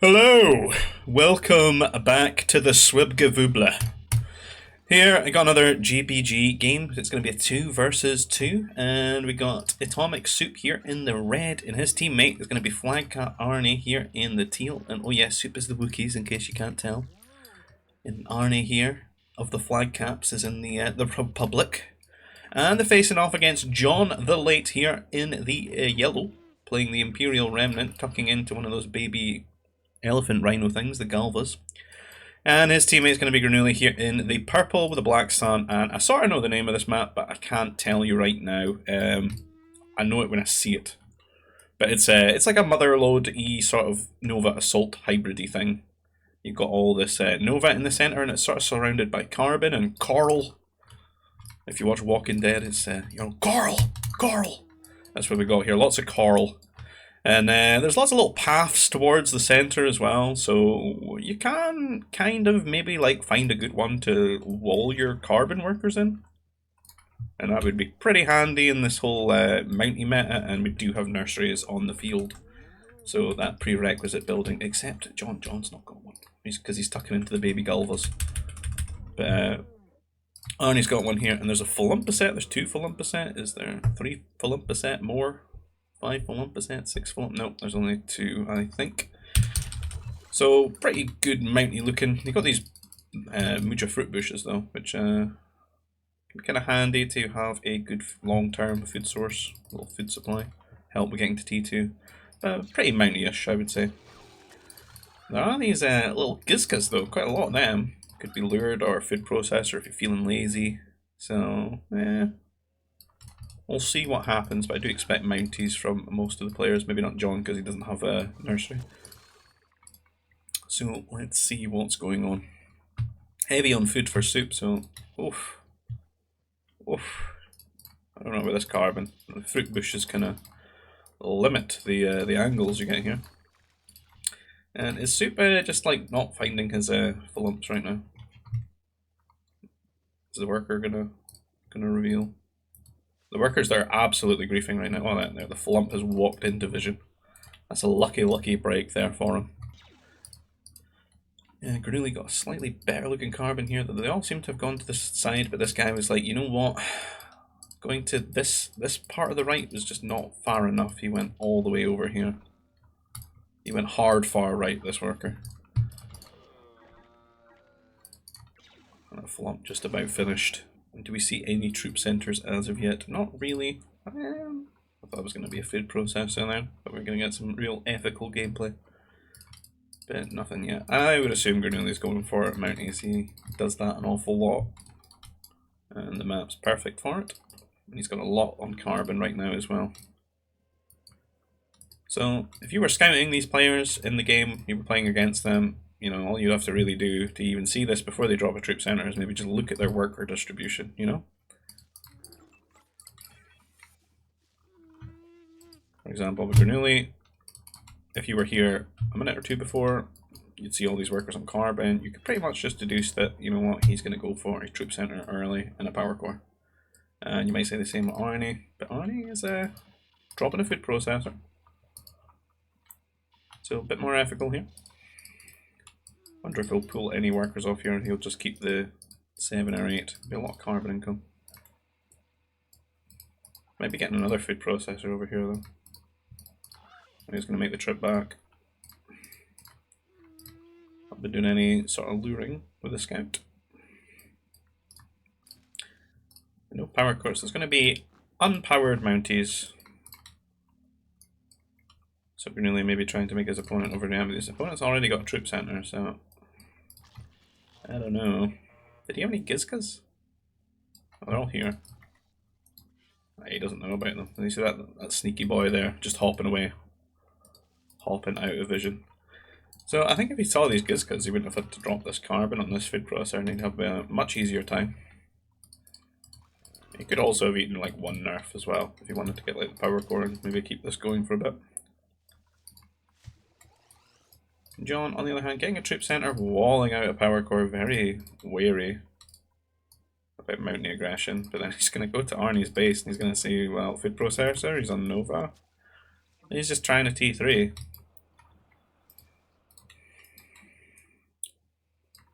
Hello! Welcome back to the Swibgavubla. Here, I got another GBG game. It's going to be a 2 versus 2, and we got Atomic Soup here in the red, and his teammate is going to be Flagcat Arnie here in the teal. And oh yeah, Soup is the Wookiees, in case you can't tell. And Arnie here, of the Flag Caps, is in the Republic. And they're facing off against John the Late here in the yellow, playing the Imperial Remnant, tucking into one of those baby elephant rhino things, the Galvas. And his teammate's going to be Grenooli here in the purple with the black sun. And I sort of know the name of this map, but I can't tell you right now. I know it when I see it. But it's like a Motherlode-y sort of Nova Assault hybrid-y thing. You've got all this Nova in the centre, and it's sort of surrounded by carbon and coral. If you watch Walking Dead, it's coral, coral. That's what we got here. Lots of coral. And there's lots of little paths towards the centre as well, so you can kind of maybe like find a good one to wall your carbon workers in. And that would be pretty handy in this whole Mountie meta, and we do have nurseries on the field. So that prerequisite building, except John's not got one, because he's tucking into the baby Galvas. But Arnie's got one here, and there's a Philumpa-set, there's 2 Philumpa-set, is there 3 Philumpa-set more? 5 Philumpa-set, 6 Philumpa? Nope, there's only 2, I think. So, pretty good Mountie looking. You've got these Muja fruit bushes though, which can be kind of handy to have a good long-term food source, little food supply. Help with getting to T2. Pretty Mountie-ish, I would say. There are these little Gizkas though, quite a lot of them. Could be lured or food processor if you're feeling lazy. So, we'll see what happens, but I do expect Mounties from most of the players. Maybe not John, because he doesn't have a nursery. So let's see what's going on. Heavy on food for Soup, so oof. I don't know about this carbon. The fruit bushes kind of limit the angles you get here. And is Soup just like not finding his Philumps right now? Is the worker gonna reveal? The workers there are absolutely griefing right now. Oh, there, the Philump has walked into vision. That's a lucky break there for him. Yeah, Grenooli got a slightly better looking carbon here. They all seem to have gone to this side, but this guy was like, you know what? Going to this part of the right was just not far enough. He went all the way over here. He went hard far right, this worker. And that Philump just about finished. And do we see any troop centres as of yet? Not really. I thought it was going to be a food processor there, but we're going to get some real ethical gameplay. But nothing yet. I would assume Grenooli's going for it. Mounties, he does that an awful lot. And the map's perfect for it. And he's got a lot on carbon right now as well. So, if you were scouting these players in the game, you were playing against them, you know, all you'd have to really do to even see this before they drop a troop centre is maybe just look at their worker distribution, you know? For example, with Grenooli, if you were here a minute or two before, you'd see all these workers on carbon. You could pretty much just deduce that, you know what, he's going to go for a troop centre early and a power core. And you might say the same with Arnie, but Arnie is dropping a food processor. So a bit more ethical here. Wonder if he'll pull any workers off here and he'll just keep the 7 or 8. Be a lot of carbon income. Might be getting another food processor over here though. He's going to make the trip back. Not been doing any sort of luring with a scout. No power cores. There's going to be unpowered Mounties. So Grenooli maybe trying to make his opponent overreact, but his opponent's already got a troop centre, so I don't know. Did he have any Gizkas? Oh, they're all here. He doesn't know about them. You see that sneaky boy there, just hopping away. Hopping out of vision. So I think if he saw these Gizkas, he wouldn't have had to drop this carbon on this food processor and he'd have a much easier time. He could also have eaten like 1 nerf as well, if he wanted to get like the power core and maybe keep this going for a bit. John, on the other hand, getting a troop centre, walling out a power core, very wary about Mountie aggression. But then he's going to go to Arnie's base and he's going to say, well, food processor, he's on Nova. And he's just trying a T3.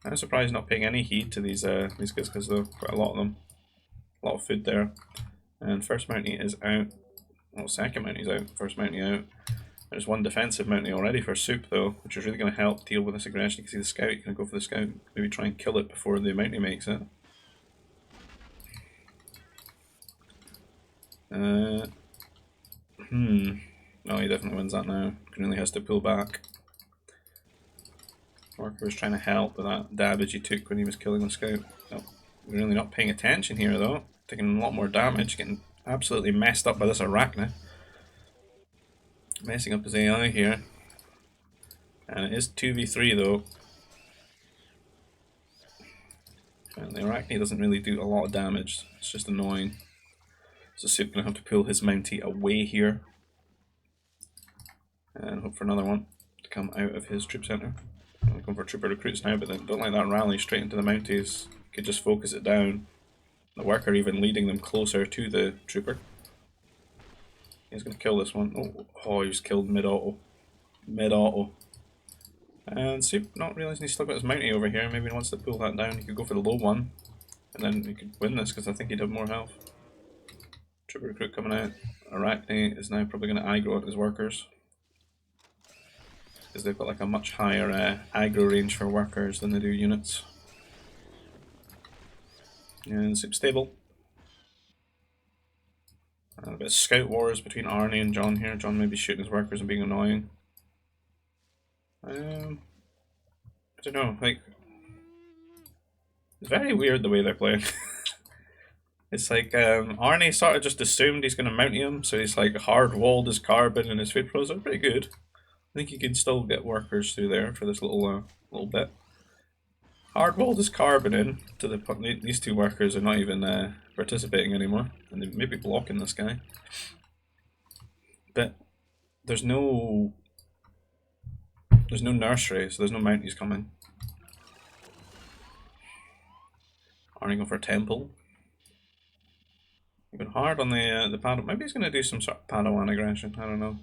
I'm surprised he's not paying any heed to these guys because there's quite a lot of them. A lot of food there. And first Mountie is out. Well, second Mountie's out. First Mountie out. There's one defensive Mountie already for Soup though, which is really going to help deal with this aggression. You can see the scout, you can go for the scout, maybe try and kill it before the Mountie makes it. No, he definitely wins that now. Grenooli has to pull back. Worker was trying to help with that damage he took when he was killing the scout. No, really not paying attention here though. Taking a lot more damage, getting absolutely messed up by this Arachne. Messing up his AI here. And it is 2v3 though. And the Arachne doesn't really do a lot of damage, it's just annoying. So Soup's going to have to pull his Mountie away here. And hope for another one to come out of his troop centre. I'm looking for trooper recruits now, but then don't like that rally straight into the Mounties. Could just focus it down. The worker even leading them closer to the trooper. He's going to kill this one. Oh, he was killed mid-auto. Mid-auto. And Soup not realising he's still got his Mountie over here. Maybe he wants to pull that down. He could go for the low one. And then he could win this because I think he'd have more health. Trooper recruit coming out. Arachne is now probably going to aggro on his workers. Because they've got like a much higher aggro range for workers than they do units. And Soup's stable. And a bit of scout wars between Arnie and John here. John may be shooting his workers and being annoying. I don't know, like, it's very weird the way they're playing. It's like Arnie sort of just assumed he's going to mount him, so he's like hard-walled his carbon and his food pros are pretty good. I think you can still get workers through there for this little bit. Hard-walled his carbon in to the these two workers are not even participating anymore, and they may be blocking this guy. But there's no nursery, so there's no Mounties coming. Arnie going for a temple. He's been hard on the Padawan. Maybe he's going to do some sort of Padawan aggression. I don't know.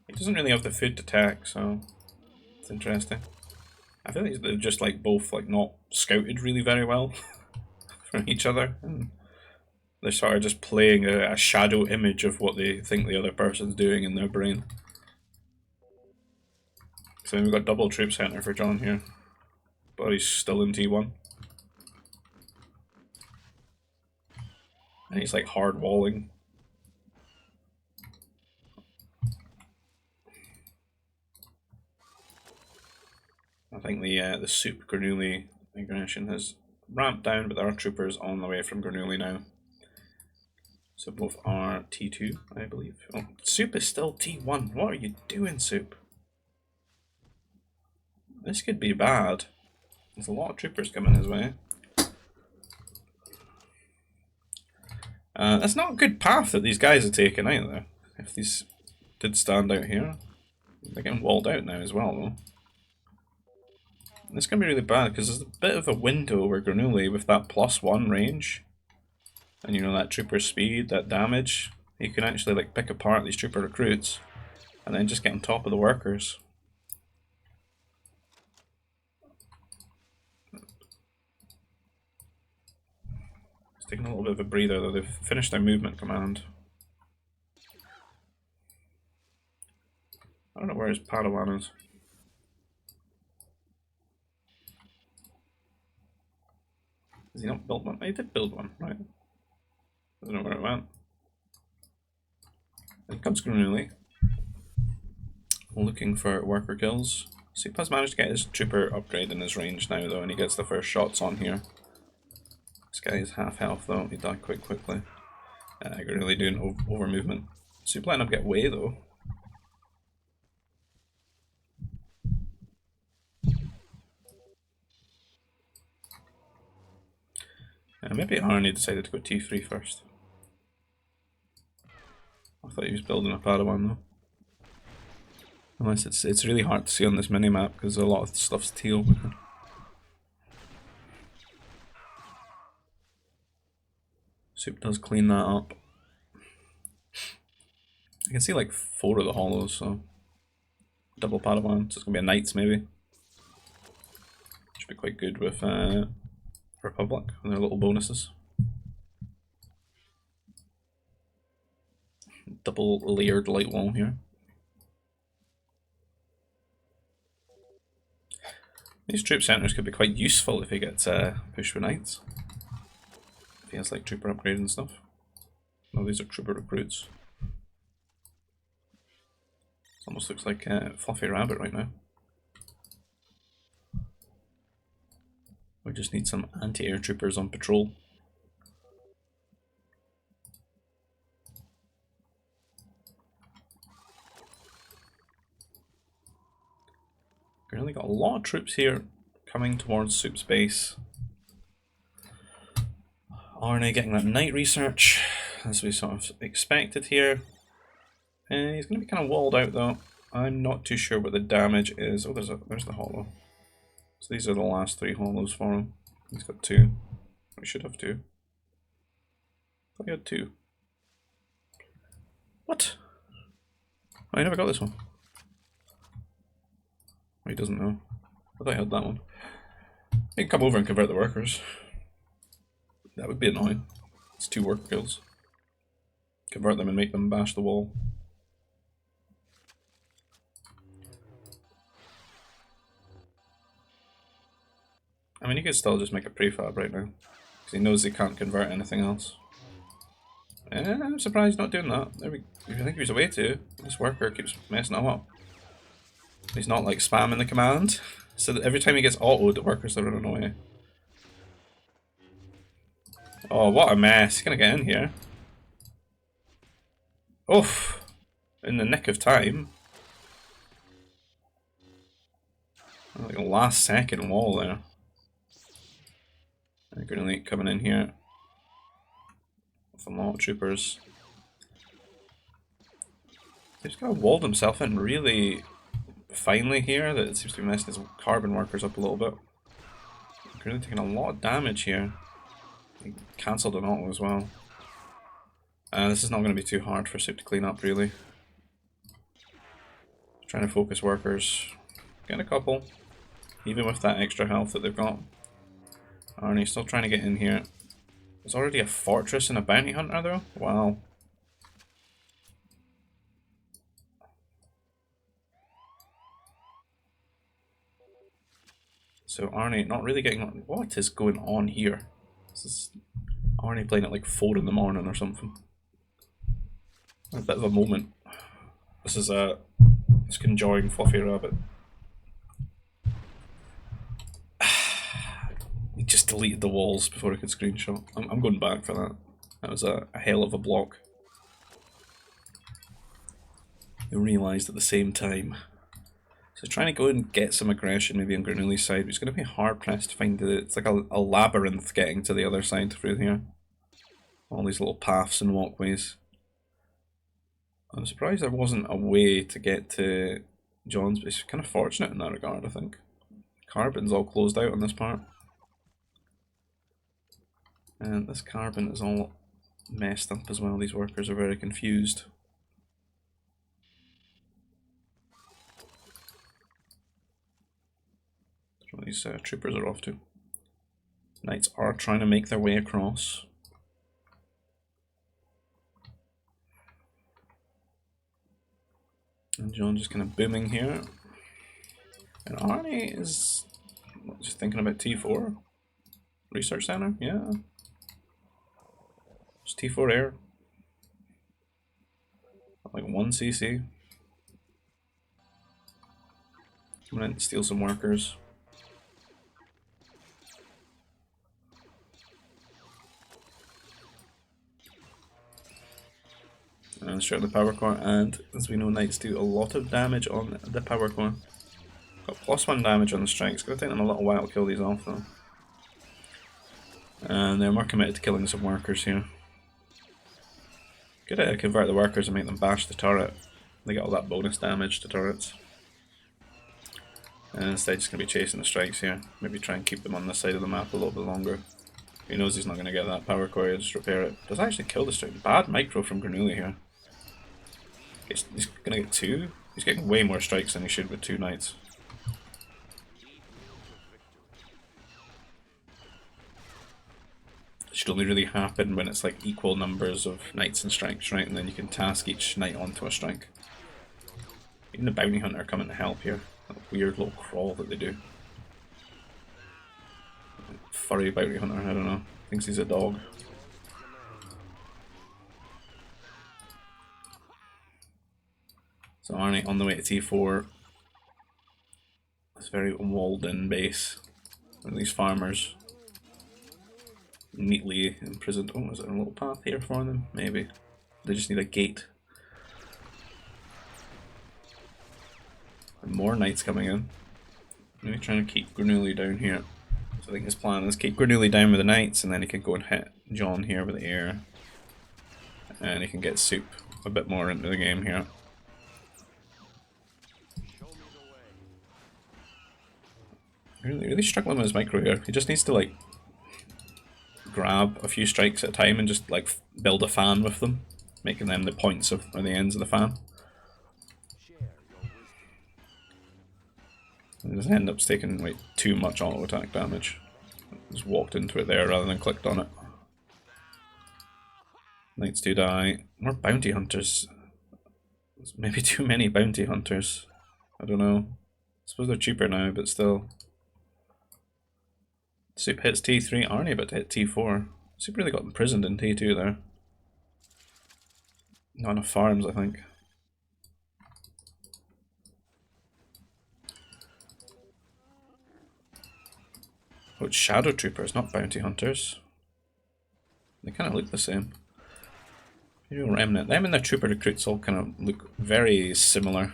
He doesn't really have the food to attack, so it's interesting. I feel like they're just like both like not scouted really very well from each other, and they're sort of just playing a shadow image of what they think the other person's doing in their brain. So we've got double troop center for John here, but he's still in T1. And he's like hard walling. I think the Soup Grenooli aggression has ramped down, but there are troopers on the way from Grenooli now. So both are T2, I believe. Oh, Soup is still T1. What are you doing, Soup? This could be bad. There's a lot of troopers coming his way. That's not a good path that these guys are taking either. If these did stand out here. They're getting walled out now as well though. This can be really bad because there's a bit of a window where Grenooli with that +1 range. And you know that trooper speed, that damage. You can actually like pick apart these trooper recruits. And then just get on top of the workers. Taking a little bit of a breather though, they've finished their movement command. I don't know where his Padawan is. Has he not built one? Oh, he did build one, right. I don't know where it went. Then comes Grenooli. Looking for worker kills. Soup has managed to get his trooper upgrade in his range now though, and he gets the first shots on here. This guy is half health though, he died quite quickly. Grenooli doing over movement. Soup letting him get away though. Maybe Arnie decided to go T3 first. I thought he was building a Padawan though. Unless it's really hard to see on this minimap because a lot of stuff's teal. Soup does clean that up. I can see like 4 of the hollows, so double Padawan, so it's gonna be a Knights maybe. Should be quite good with Republic and their little bonuses. Double layered light wall here. These troop centers could be quite useful if he gets pushed with knights. If he has like trooper upgrade and stuff. No, these are trooper recruits. It almost looks like Fluffy Rabbit right now. We just need some anti-air troopers on patrol. We've really got a lot of troops here coming towards Soup's base. Arnie getting that knight research, as we sort of expected here. He's going to be kind of walled out though. I'm not too sure what the damage is. Oh, there's the hollow. So these are the last 3 hollows for him. He's got 2. We should have 2. I thought he had 2. What? Oh, I never got this one. Oh, he doesn't know. I thought I had that one. He can come over and convert the workers. That would be annoying. It's 2 worker kills. Convert them and make them bash the wall. I mean, he could still just make a prefab right now, because he knows he can't convert anything else. I'm surprised he's not doing that. I think there's a way to. This worker keeps messing him up. He's not like spamming the command, so that every time he gets autoed, the workers are running away. Oh, what a mess! He's gonna get in here. Oof! In the nick of time. Like a last second wall there. Grenooli coming in here with a lot of troopers. He's kind of walled himself in really finely here. That it seems to be messing his carbon workers up a little bit. Grenooli taking a lot of damage here. He cancelled an auto as well. This is not going to be too hard for Soup to clean up really. Trying to focus workers. Getting a couple. Even with that extra health that they've got. Arnie's still trying to get in here. There's already a fortress and a bounty hunter though? Wow. So Arnie not really getting on. What is going on here? This is Arnie playing at like 4 in the morning or something. A bit of a moment. This is just enjoying Fluffy Rabbit. He just deleted the walls before I could screenshot. I'm going back for that. That was a hell of a block. You realised at the same time. So trying to go and get some aggression maybe on Grenooli's side, but it's going to be hard pressed to find it's like a labyrinth getting to the other side through here. All these little paths and walkways. I'm surprised there wasn't a way to get to John's, but it's kind of fortunate in that regard, I think. Carbon's all closed out on this part. And this carbon is all messed up as well. These workers are very confused. That's what these troopers are off to. Knights are trying to make their way across. And John just kind of booming here. And Arnie is just thinking about T4. Research Center, yeah. Just T4 air. Like 1 CC. Coming in to steal some workers. And straight on the power core, and as we know, knights do a lot of damage on the power core. Got +1 damage on the strikes. Gonna take them a little while to kill these off though. And they're more committed to killing some workers here. Good to convert the workers and make them bash the turret. They get all that bonus damage to turrets. And instead just going to be chasing the strikes here. Maybe try and keep them on this side of the map a little bit longer. He knows he's not going to get that power core, he'll just repair it. Does actually kill the strike. Bad micro from Grenooli here. He's going to get 2. He's getting way more strikes than he should with 2 knights. should only really happen when it's like equal numbers of knights and strikes, right? And then you can task each knight onto a strike. Even the bounty hunter coming to help here. That weird little crawl that they do. Furry bounty hunter, I don't know. Thinks he's a dog. So Arnie on the way to T4. It's very walled in base. And these farmers neatly imprisoned. Oh, is there a little path here for them? Maybe. They just need a gate. And more knights coming in. Maybe trying to keep Grenooli down here. So I think his plan is keep Grenooli down with the knights, and then he can go and hit John here with the air. And he can get Soup a bit more into the game here. Really struggling with his micro here. He just needs to like grab a few strikes at a time and just like build a fan with them, making them the points of or the ends of the fan. And just end up taking like too much auto attack damage. Just walked into it there rather than clicked on it. Knights do die. More bounty hunters. There's maybe too many bounty hunters. I don't know. I suppose they're cheaper now, but still. Soup hits T3, Arnie about to hit T4. Soup really got imprisoned in T2 there. Not enough farms, I think. Oh, it's Shadow Troopers, not Bounty Hunters. They kind of look the same. Real Remnant. Them and their Trooper recruits all kind of look very similar.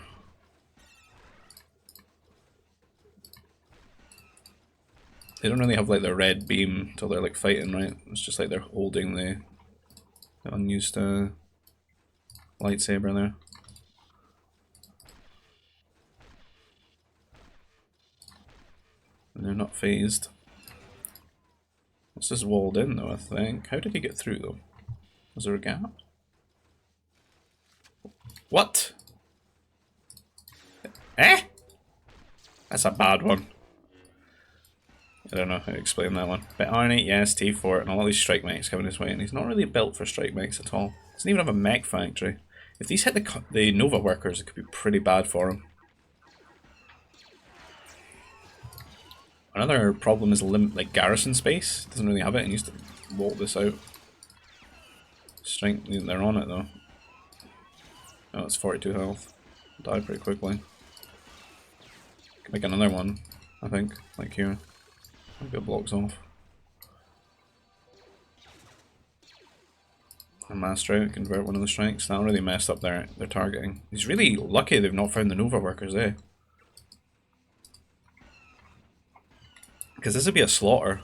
They don't really have like their red beam till they're like fighting, right? It's just like they're holding the unused lightsaber there. And they're not phased. This is walled in though, I think. How did he get through though? Was there a gap? What? Eh? That's a bad one. I don't know how to explain that one. But Arnie, yes, T4, and all these strike mechs coming this way, and he's not really built for strike mechs at all. Doesn't even have a mech factory. If these hit the Nova workers, it could be pretty bad for him. Another problem is like garrison space. Doesn't really have it, and needs to walk this out. Strength, they're on it though. Oh, it's 42 health. Die pretty quickly. Can make another one, I think, like here. Maybe it blocks off. And master out, convert one of the strikes. That really messed up their targeting. He's really lucky they've not found the Nova workers, eh? Because this would be a slaughter.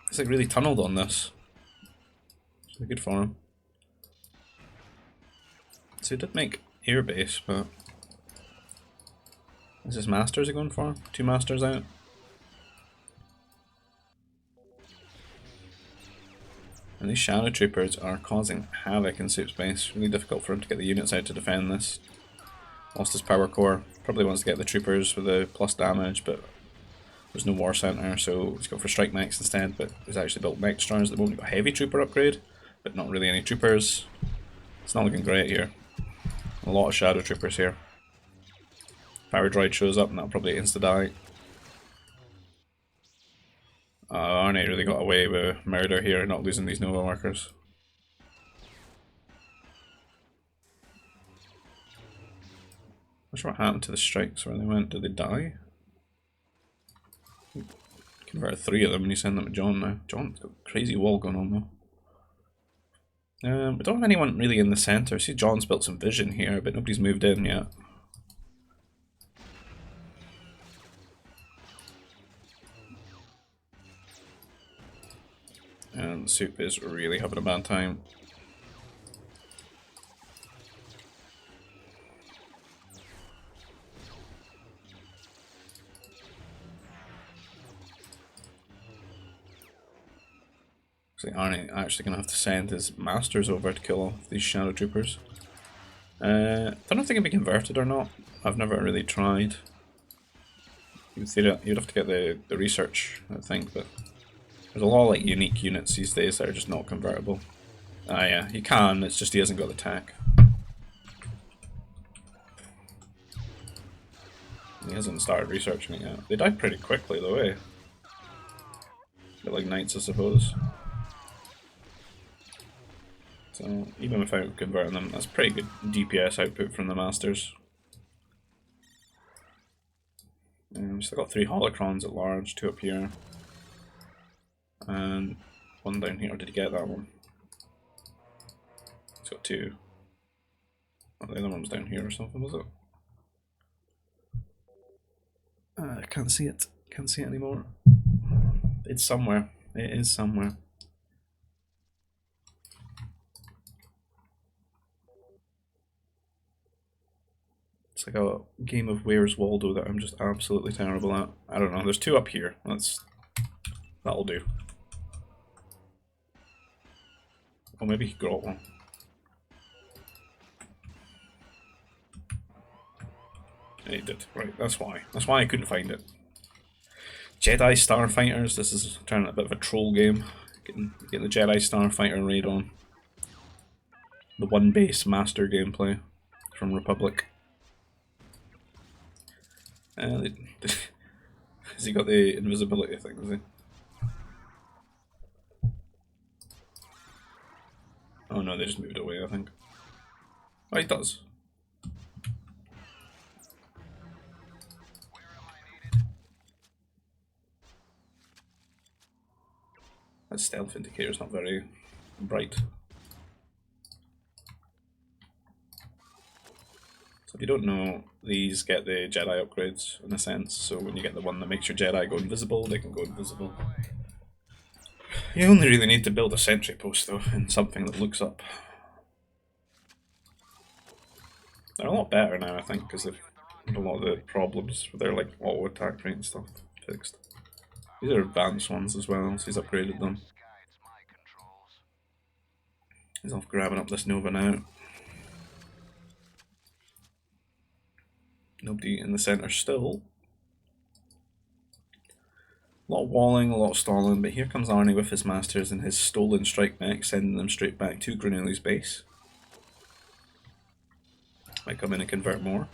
It's like really tunneled on this. It's really good for him. So he did make airbase, but is this masters he going for? 2 masters out. And these shadow troopers are causing havoc in Soup's base. Really difficult for him to get the units out to defend this. Lost his power core. Probably wants to get the troopers with the plus damage, but there's no war center, so he's going for strike mechs instead. But he's actually built mech destroyers at the moment. He's got heavy trooper upgrade, but not really any troopers. It's not looking great here. A lot of shadow troopers here. Power droid shows up and that'll probably insta-die. Arnie really got away with murder here, not losing these Nova workers. Not sure what happened to the strikes, where they went. Did they die? Convert 3 of them and you send them to John now. John's got a crazy wall going on though. We don't have anyone really in the centre. See, John's built some vision here, but nobody's moved in yet. And Soup is really having a bad time. Looks like Arnie actually going to have to send his masters over to kill off these shadow troopers. Don't know if they can be converted or not. I've never really tried. You'd have to get the research, I think, but There's a lot of like unique units these days that are just not convertible. Ah yeah, he can, it's just he hasn't got the tack. He hasn't started researching it yet. They died pretty quickly though, eh? Bit like knights, I suppose. So even without converting them, that's pretty good DPS output from the masters. Still got 3 holocrons at large, 2 up here. And 1 down here. Did you get that one? It's got 2. Oh, the other one was down here or something, was it? I can't see it. Can't see it anymore. It's somewhere. It is somewhere. It's like a game of Where's Waldo that I'm just absolutely terrible at. I don't know. There's 2 up here. That'll do. Oh, maybe he got one. Yeah, he did. Right, that's why. That's why I couldn't find it. Jedi Starfighters. This is turning a bit of a troll game. Getting the Jedi Starfighter raid on. The one base master gameplay from Republic. Has he got the invisibility thing, has he? Oh no, they just moved away, I think. Oh, he does. That stealth indicator's not very bright. So if you don't know, these get the Jedi upgrades in a sense, so when you get the one that makes your Jedi go invisible, they can go invisible. You only really need to build a sentry post though, and something that looks up. They're a lot better now, I think, because they've had a lot of the problems with their like auto attack rate and stuff fixed. These are advanced ones as well, so he's upgraded them. He's off grabbing up this Nova now. Nobody in the centre still. A lot of walling, a lot of stalling, but here comes Arnie with his masters and his stolen strike mech, sending them straight back to Grenooli's base. Might come in and convert more.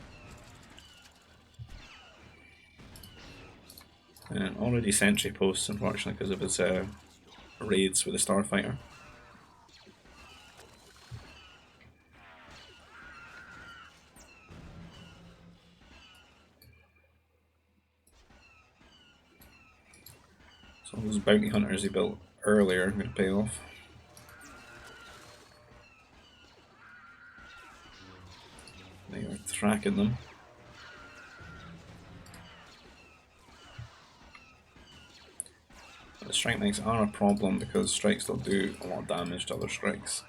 And already sentry posts, unfortunately, because of his raids with the Starfighter. So those bounty hunters he built earlier are going to pay off. They are tracking them. The strike mechs are a problem because strikes don't do a lot of damage to other strikes.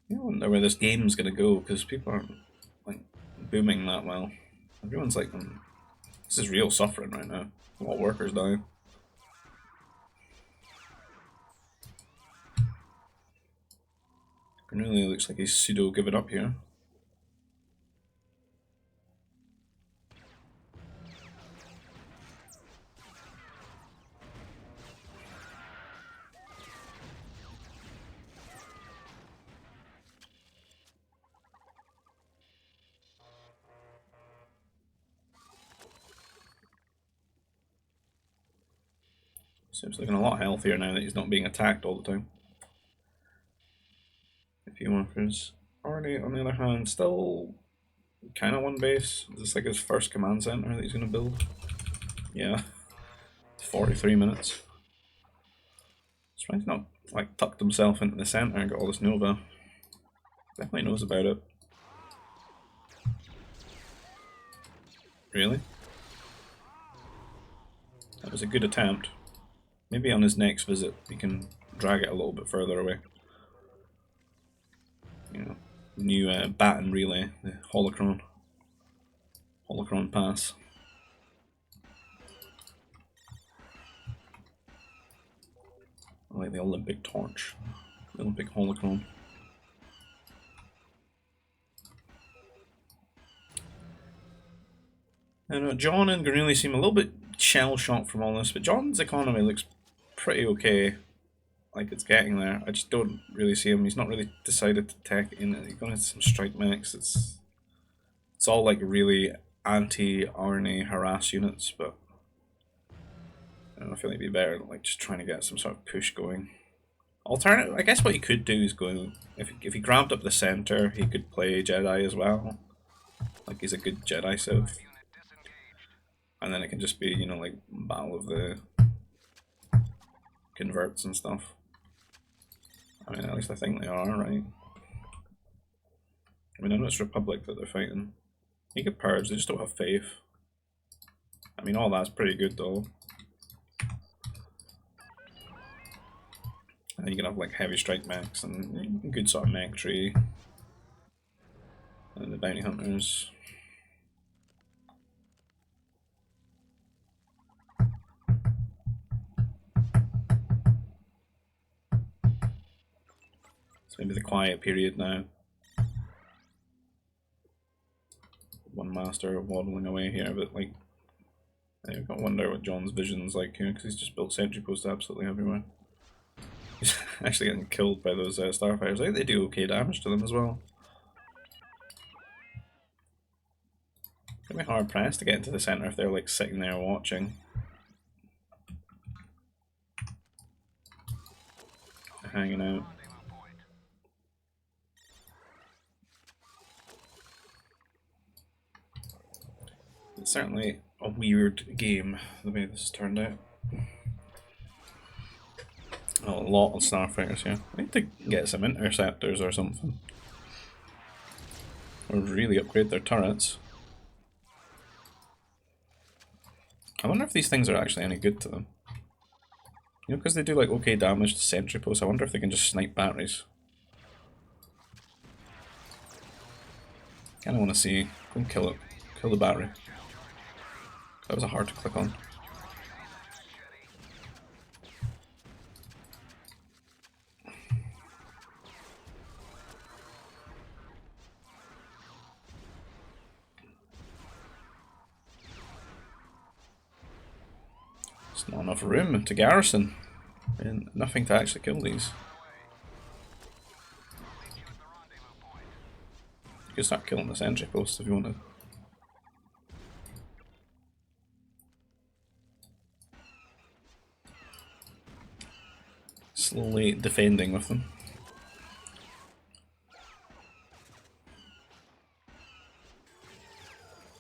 I wonder where this game's gonna go because people aren't like booming that well. Everyone's like, this is real suffering right now. A lot of workers dying. Grenooli looks like he's pseudo giving up here. Seems looking a lot healthier now that he's not being attacked all the time. A few workers. Arnie, on the other hand, still kind of one base. Is this like his first command center that he's going to build? Yeah. 43 minutes. He's not like tucked himself into the center and got all this Nova. Definitely knows about it. Really? That was a good attempt. Maybe on his next visit we can drag it a little bit further away. You know, new baton relay, the holocron. Holocron pass. I like the Olympic torch. The Olympic holocron. I know John and Grenooli seem a little bit shell-shocked from all this, but John's economy looks pretty okay. Like it's getting there. I just don't really see him. He's not really decided to tech in it. He's going to some strike mechs. It's all like really anti-Arnie harass units, but I don't know, I feel like it'd be better like just trying to get some sort of push going. Alternative, I guess what he could do is go if he grabbed up the center, he could play Jedi as well. Like he's a good Jedi Sith. And then it can just be, you know, like battle of the converts and stuff. I mean, at least I think they are, right? I mean, I know it's Republic that they're fighting. You could purge, they just don't have faith. I mean, all that's pretty good though. And you can have like heavy strike mechs and good sort of mech tree. And the bounty hunters. So maybe the quiet period now. One master waddling away here, but like, I've got to wonder what John's vision's like here, because he's just built sentry posts absolutely everywhere. He's actually getting killed by those Starfighters. I think they do okay damage to them as well. Gonna be hard pressed to get into the center if they're like sitting there watching. Hanging out. It's certainly a weird game, the way this has turned out. Oh, a lot of Starfighters here. I need to get some interceptors or something. Or really upgrade their turrets. I wonder if these things are actually any good to them. You know, because they do like okay damage to sentry posts, I wonder if they can just snipe batteries. Kinda wanna see. Go and kill it. Kill the battery. That was a hard to click on. There's not enough room to garrison. And nothing to actually kill these. You could start killing the sentry posts if you wanted. Slowly defending with them.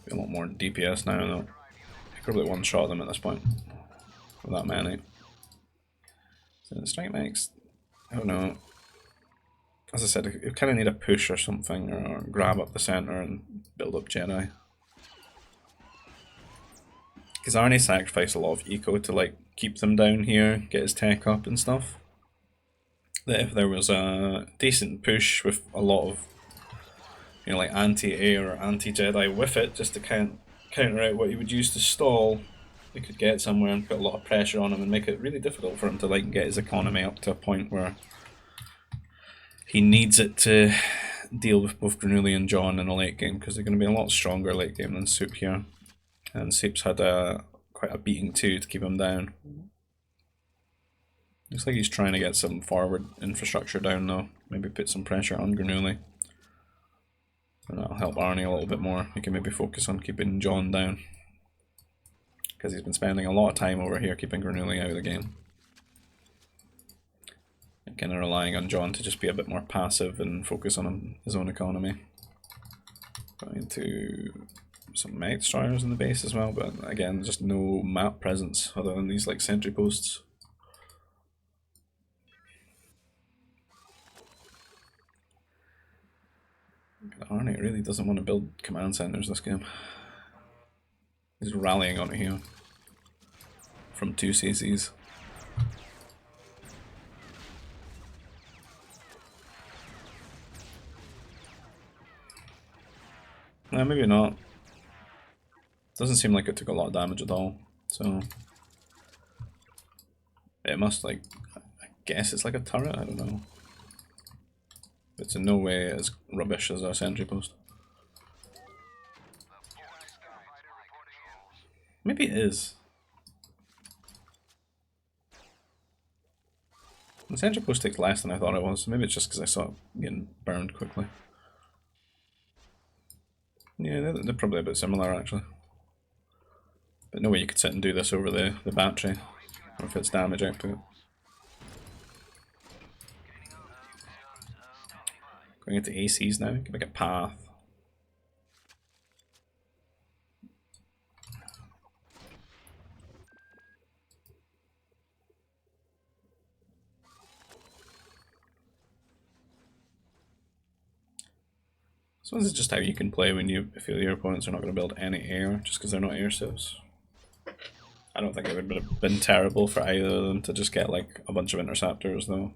Be a lot more DPS now though. I could probably one-shot them at this point. With that many. So the strike mechs, I don't know. As I said, you kind of need a push or something, or grab up the center and build up Jedi. Because Arnie sacrificed a lot of eco to like keep them down here, get his tech up and stuff. That if there was a decent push with a lot of, you know, like anti-air or anti-Jedi with it, just to counter out what he would use to stall, they could get somewhere and put a lot of pressure on him and make it really difficult for him to like get his economy up to a point where he needs it to deal with both Grenooli and John in the late game, because they're going to be a lot stronger late game than Soup here. And Soup's had quite a beating too to keep him down. Looks like he's trying to get some forward infrastructure down though. Maybe put some pressure on Grenooli. And that'll help Arnie a little bit more. He can maybe focus on keeping John down. Because he's been spending a lot of time over here keeping Grenooli out of the game. And kind of relying on John to just be a bit more passive and focus on his own economy. Going to some mech destroyers in the base as well, but again, just no map presence other than these like sentry posts. Arnie really doesn't want to build command centers this game. He's rallying on it here from 2 CCs. Maybe not. Doesn't seem like it took a lot of damage at all, so it must, like, I guess it's like a turret, I don't know. It's in no way as rubbish as a sentry post. Maybe it is. The sentry post takes less than I thought it was, so maybe it's just because I saw it getting burned quickly. Yeah, they're probably a bit similar actually. But no way you could sit and do this over the battery, or if it's damage output. Going into ACs now, can make a path. So this is just how you can play when you feel your opponents are not going to build any air, just because they're not air civs. I don't think it would have been terrible for either of them to just get like a bunch of interceptors though.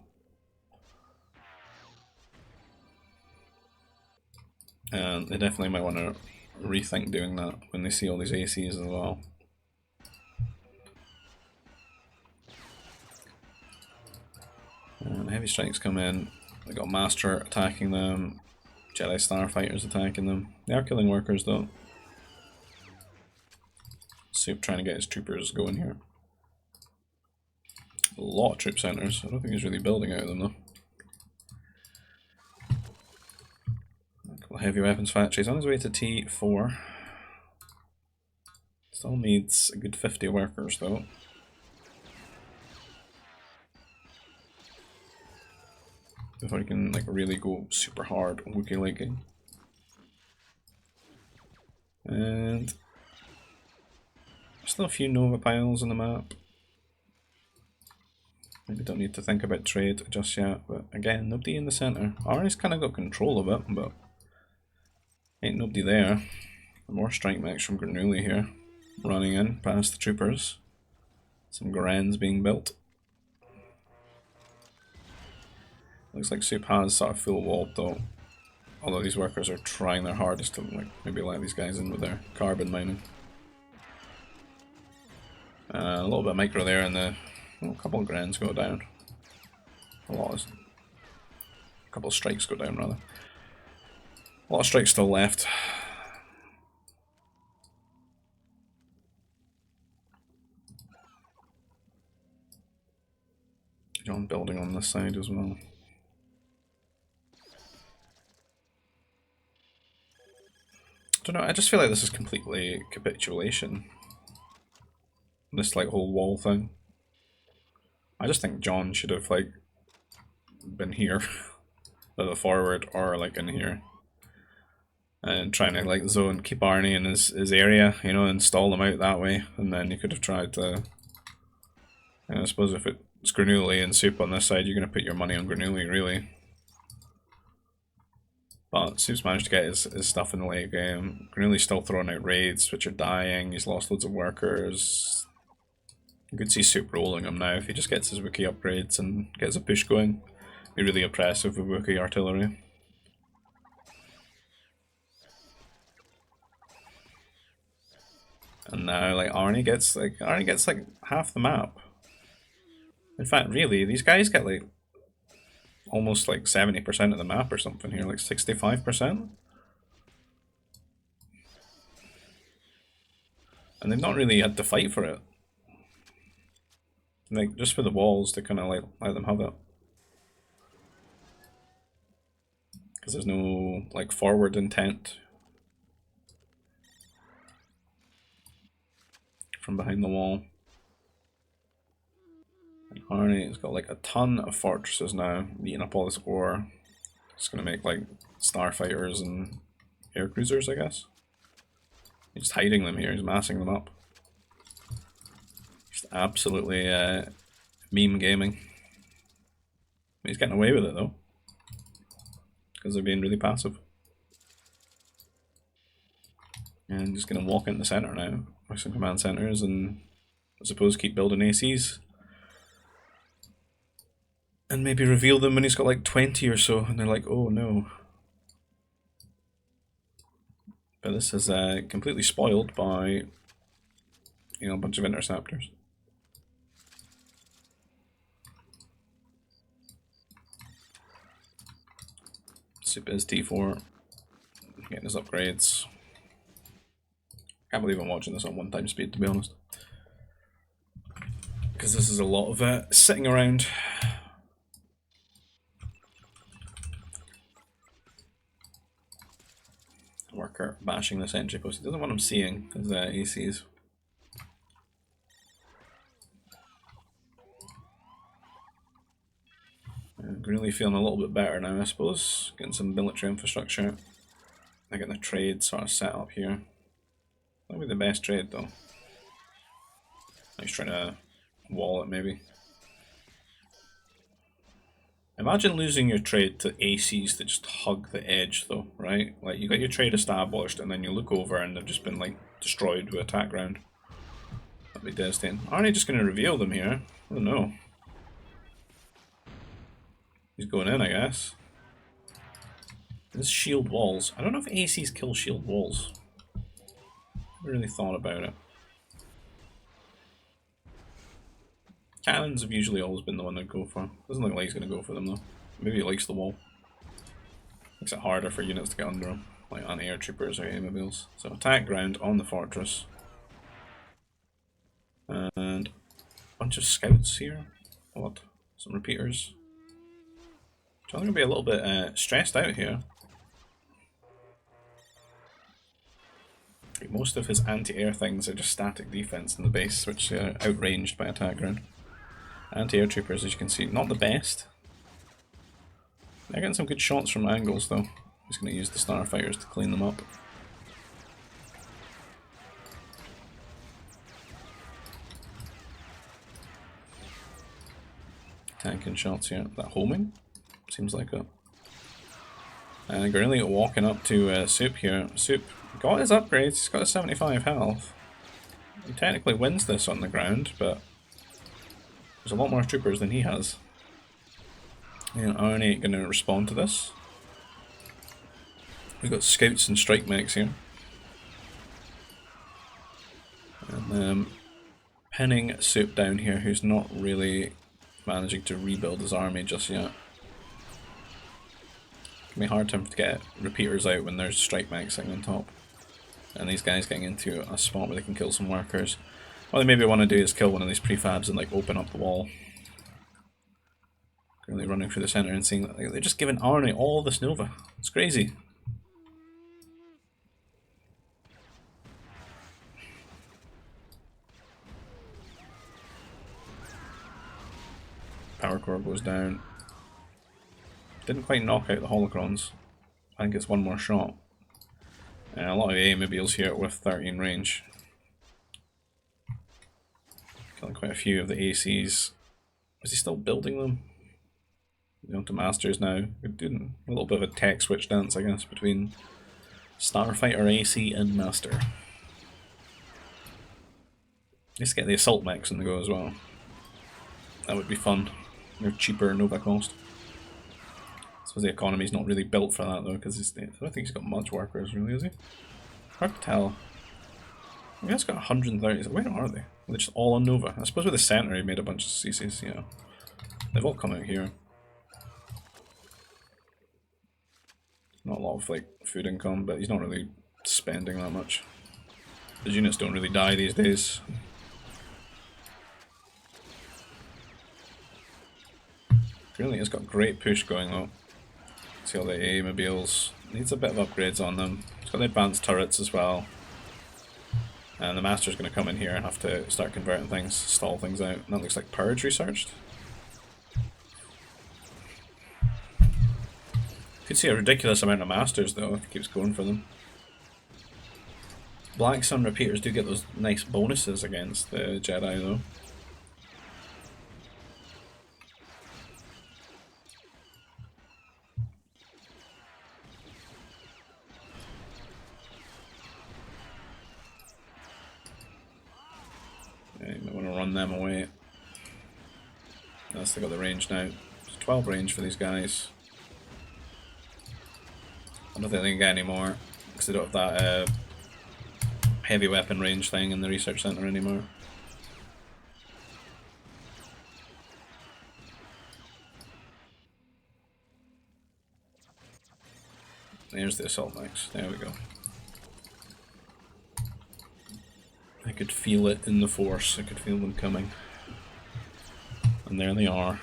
And they definitely might want to rethink doing that when they see all these ACs as well. And heavy strikes come in. They got Master attacking them. Jedi Starfighters attacking them. They are killing workers though. Soup trying to get his troopers going here. A lot of troop centers. I don't think he's really building out of them though. A couple of heavy weapons factories on his way to T4. Still needs a good 50 workers though. Before he can like really go super hard Wookiee linking. And still a few Nova piles on the map. Maybe don't need to think about trade just yet, but again, nobody in the centre. Arnie's kind of got control of it, but ain't nobody there. More strike mechs from Grenooli here, running in past the troopers. Some Grens being built. Looks like Soup has sort of full walled though. Although these workers are trying their hardest to like maybe let these guys in with their carbon mining. A little bit of micro there, and a couple of Grens go down. A couple of strikes go down rather. A lot of strikes still left. John building on this side as well. I don't know, I just feel like this is completely capitulation. This like whole wall thing. I just think John should have like been here, either forward or like in here, and trying to like zone, keep Arnie in his area, you know, and stall them out that way, and then you could have tried to. I suppose if it's Grenooli and Soup on this side, you're going to put your money on Grenooli really. But Soup's managed to get his stuff in the late game. Grenooli's still throwing out raids, which are dying. He's lost loads of workers. You could see Soup rolling him now if he just gets his Wookiee upgrades and gets a push going. Be really oppressive with Wookiee artillery. And now like Arnie gets like half the map. In fact, really, these guys get like almost like 70% of the map or something here, like 65%. And they've not really had to fight for it. Like, just for the walls, to kind of like let them have it. Because there's no like forward intent from behind the wall. And Arnie's got like a ton of fortresses now, eating up all this ore. It's gonna make like starfighters and air cruisers, I guess. He's just hiding them here, he's massing them up. Just absolutely meme gaming. He's getting away with it though, because they're being really passive. And just gonna walk into the center now with some command centers, and I suppose keep building ACs. And maybe reveal them when he's got like 20 or so, and they're like, oh no. But this is completely spoiled by, you know, a bunch of interceptors. Soup is T4, getting his upgrades. Can't believe I'm watching this on 1 time speed, to be honest. Because this is a lot of sitting around. Worker bashing the sentry post. He doesn't want him seeing his ACs. Grenooli feeling a little bit better now, I suppose. Getting some military infrastructure. They're getting a trade sort of set up here. That'll be the best trade though. He's trying to wall it maybe. Imagine losing your trade to ACs that just hug the edge though, right? Like you got your trade established and then you look over and they've just been like destroyed with attack ground. That'd be devastating. Arnie just going to reveal them here? I don't know. He's going in, I guess. This is shield walls. I don't know if ACs kill shield walls. Never really thought about it. Cannons have usually always been the one I'd go for. Doesn't look like he's going to go for them though. Maybe he likes the wall. Makes it harder for units to get under him, like anti-air troopers or airmobiles. So attack ground on the fortress. And a bunch of scouts here. What? Some repeaters. I'm going to be a little bit stressed out here. Most of his anti-air things are just static defense in the base, which are outranged by attack ground. Anti-air troopers, as you can see, not the best. They're getting some good shots from angles though. Just going to use the Starfighters to clean them up. Tanking shots here. That homing? Seems like it. And Grenooli walking up to Soup here. Soup got his upgrades, he's got a 75 health. He technically wins this on the ground, but there's a lot more troopers than he has. And Arnie ain't going to respond to this. We've got scouts and strike mechs here. And pinning Soup down here, who's not really managing to rebuild his army just yet. It can be hard to get repeaters out when there's strike mechs sitting on top. And these guys getting into a spot where they can kill some workers. What they maybe want to do is kill one of these prefabs and like open up the wall. Really running through the center and seeing that they're just giving Arnie all this Nova. It's crazy. Power core goes down. Didn't quite knock out the holocrons. I think it's one more shot. And a lot of airmobiles here with 13 range. Killing quite a few of the ACs. Is he still building them? Going to masters now. We're doing a little bit of a tech switch dance, I guess, between Starfighter AC and Master. Let's get the assault mechs in the go as well. That would be fun. They're cheaper Nova cost. I suppose the economy's not really built for that though, because I don't think he's got much workers really, is he? Hard to tell. I mean, he's got 130. Where are they? They're just all on Nova. I suppose with the center he made a bunch of CCs, yeah. They've all come out here. Not a lot of like food income, but he's not really spending that much. His units don't really die these days. Really, it's got great push going though. See all the airmobiles. Needs a bit of upgrades on them. It's got the advanced turrets as well. And the Master's going to come in here and have to start converting things, stall things out. And that looks like Purge researched. Could see a ridiculous amount of Masters though if he keeps going for them. Black Sun repeaters do get those nice bonuses against the Jedi though. Yeah, you might want to run them away. That's they got the range now. It's 12 range for these guys. I don't think they can get any more. Because they don't have that heavy weapon range thing in the research center anymore. There's the assault mechs. There we go. I could feel it in the force. I could feel them coming. And there they are.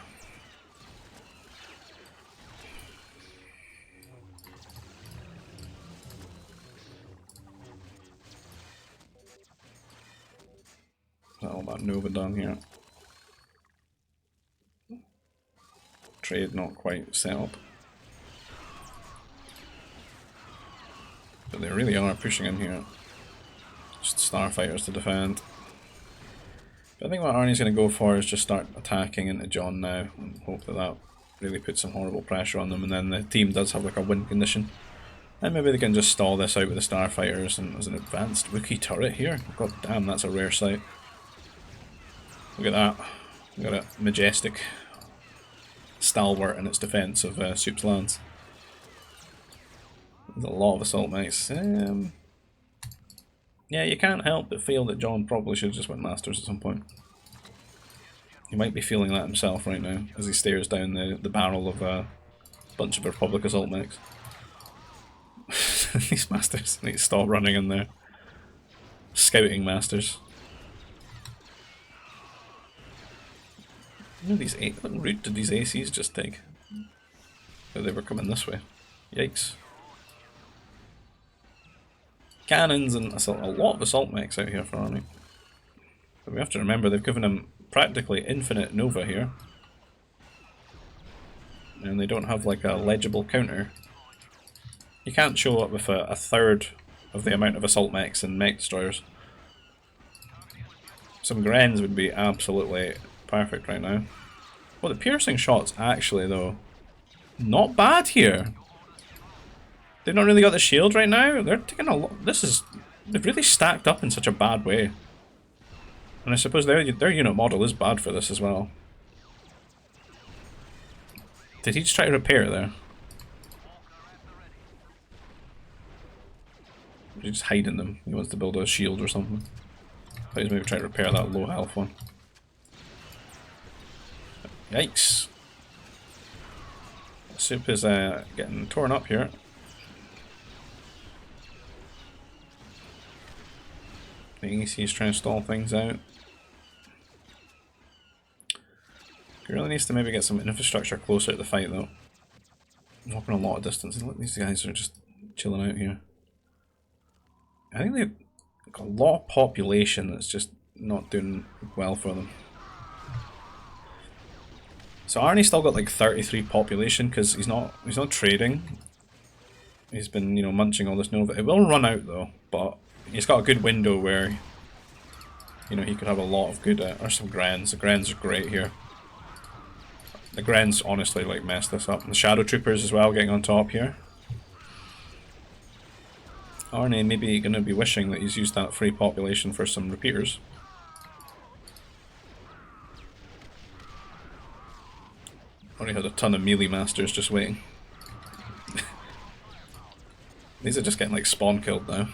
All that Nova done here. Trade not quite set up. But they really are pushing in here. Just Starfighters to defend. But I think what Arnie's going to go for is just start attacking into John now and hope that that really puts some horrible pressure on them, and then the team does have like a win condition. And maybe they can just stall this out with the Starfighters, and there's an advanced Wookiee turret here. God damn, that's a rare sight. Look at that. We've got a majestic stalwart in its defence of Soup's lands. There's a lot of assault mechs. Yeah, you can't help but feel that John probably should have just went Masters at some point. He might be feeling that himself right now as he stares down the barrel of a bunch of Republic assault mechs. These Masters need to stop running in there. Scouting Masters. You know, what route did these ACs just take? Oh, they were coming this way. Yikes. Cannons and a lot of assault mechs out here for Arnie. But we have to remember they've given him practically infinite Nova here. And they don't have like a legible counter. You can't show up with a third of the amount of assault mechs and mech destroyers. Some Grens would be absolutely perfect right now. Well, the piercing shots actually though, not bad here. They've not really got the shield right now. They're taking a lot. They've really stacked up in such a bad way. And I suppose their unit model is bad for this as well. Did he just try to repair there? Or he's just hiding them. He wants to build a shield or something. I thought he was maybe trying to repair that low health one. Yikes. Soup is getting torn up here. The AC is trying to stall things out. He really needs to maybe get some infrastructure closer to the fight though. Walking a lot of distance. Look, these guys are just chilling out here. I think they've got a lot of population that's just not doing well for them. So Arnie's still got like 33 population because he's not trading. He's been, you know, munching all this Nova. It will run out though, but he's got a good window where, you know, he could have a lot of good, or some Grens. The Grens are great here. The Grens honestly like messed this up. And the Shadow Troopers as well getting on top here. Arnie maybe going to be wishing that he's used that free population for some repeaters. Already had a ton of melee masters just waiting. These are just getting like spawn killed now.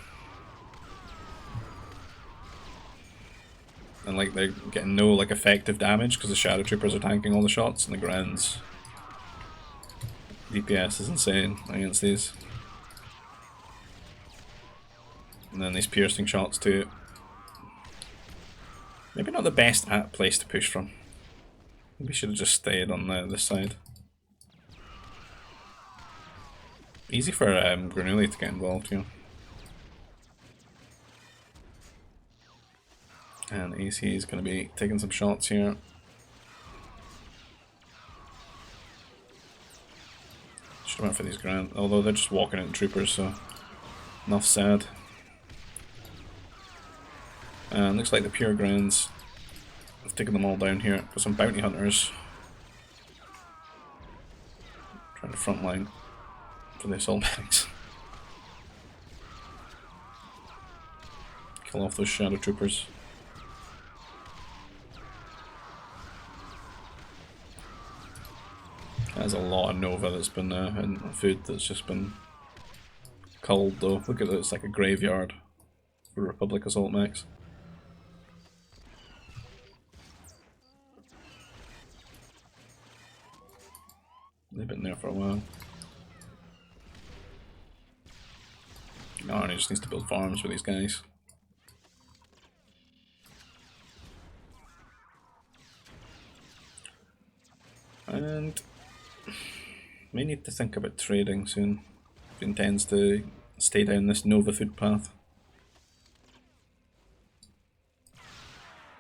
And like they're getting no like effective damage because the Shadow Troopers are tanking all the shots, and the Grens DPS is insane against these. And then these piercing shots too. Maybe not the best place to push from. Maybe should have just stayed on this side. Easy for Grenooli to get involved here. And AC is going to be taking some shots here. Should have went for these Grand, although they're just walking in troopers, so enough said. And looks like the pure Grens have taken them all down here. Got some bounty hunters trying to frontline for the assault mechs. Kill off those Shadow Troopers. There's a lot of Nova that's been in food that's just been cold though. Look at it, it's like a graveyard for Republic assault mechs. They've been there for a while. Arnie just needs to build farms for these guys. And may need to think about trading soon if he intends to stay down this Nova food path.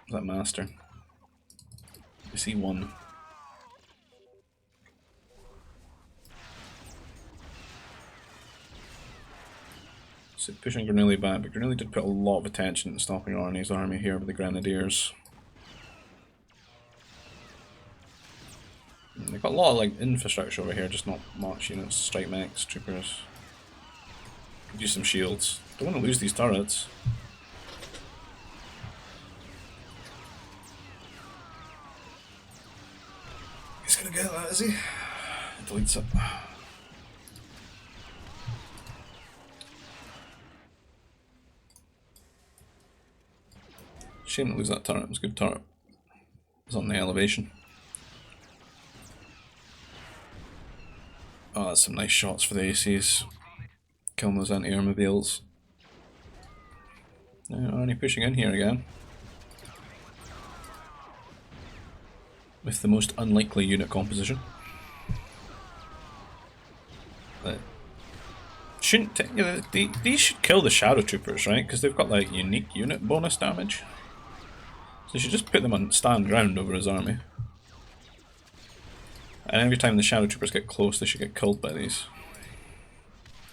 That master. You see one. So pushing Grenooli back, but Grenooli did put a lot of attention into stopping Arnie's army here with the Grenadiers. And they've got a lot of like infrastructure over here, just not much units, strike mechs, troopers. Could use some shields. Don't want to lose these turrets. He's gonna get that, is he? Deletes it. Shame to lose that turret, it was a good turret. It was on the elevation. Oh, that's some nice shots for the ACs. Killing those anti-airmobiles. Now Arnie pushing in here again. With the most unlikely unit composition. Shouldn't these should kill the Shadow Troopers, right? Because they've got like unique unit bonus damage. So you should just put them on stand ground over his army. And every time the Shadow Troopers get close, they should get killed by these.